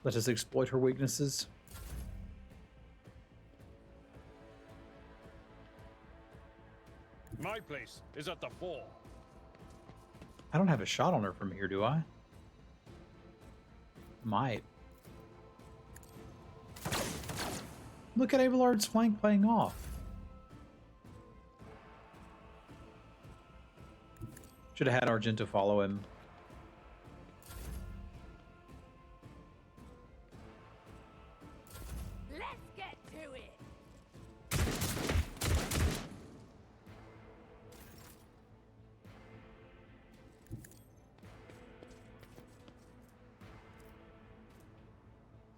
Let us exploit her weaknesses. My place is at the fore. I don't have a shot on her from here, do I? Might. Look at Abelard's flank playing off. Should have had Argento follow him. Let's get to it.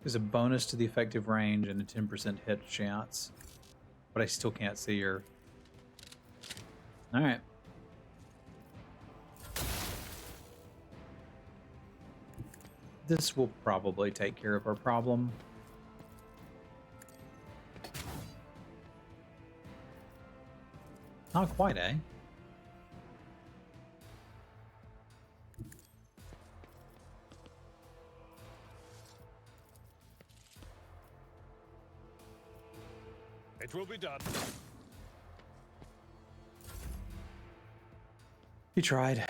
There's a bonus to the effective range and a 10% hit chance. But I still can't see her. Alright. This will probably take care of our problem. Not quite, eh? It will be done. You tried.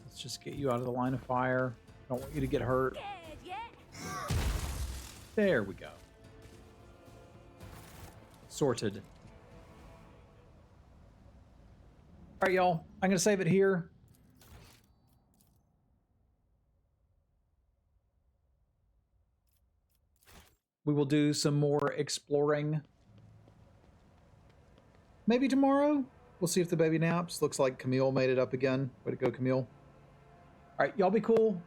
Let's just get you out of the line of fire. Don't want you to get hurt. Scared yet? There we go. Sorted. All right, y'all. I'm going to save it here. We will do some more exploring. Maybe tomorrow. We'll see if the baby naps. Looks like Camille made it up again. Way to go, Camille. All right, y'all be cool.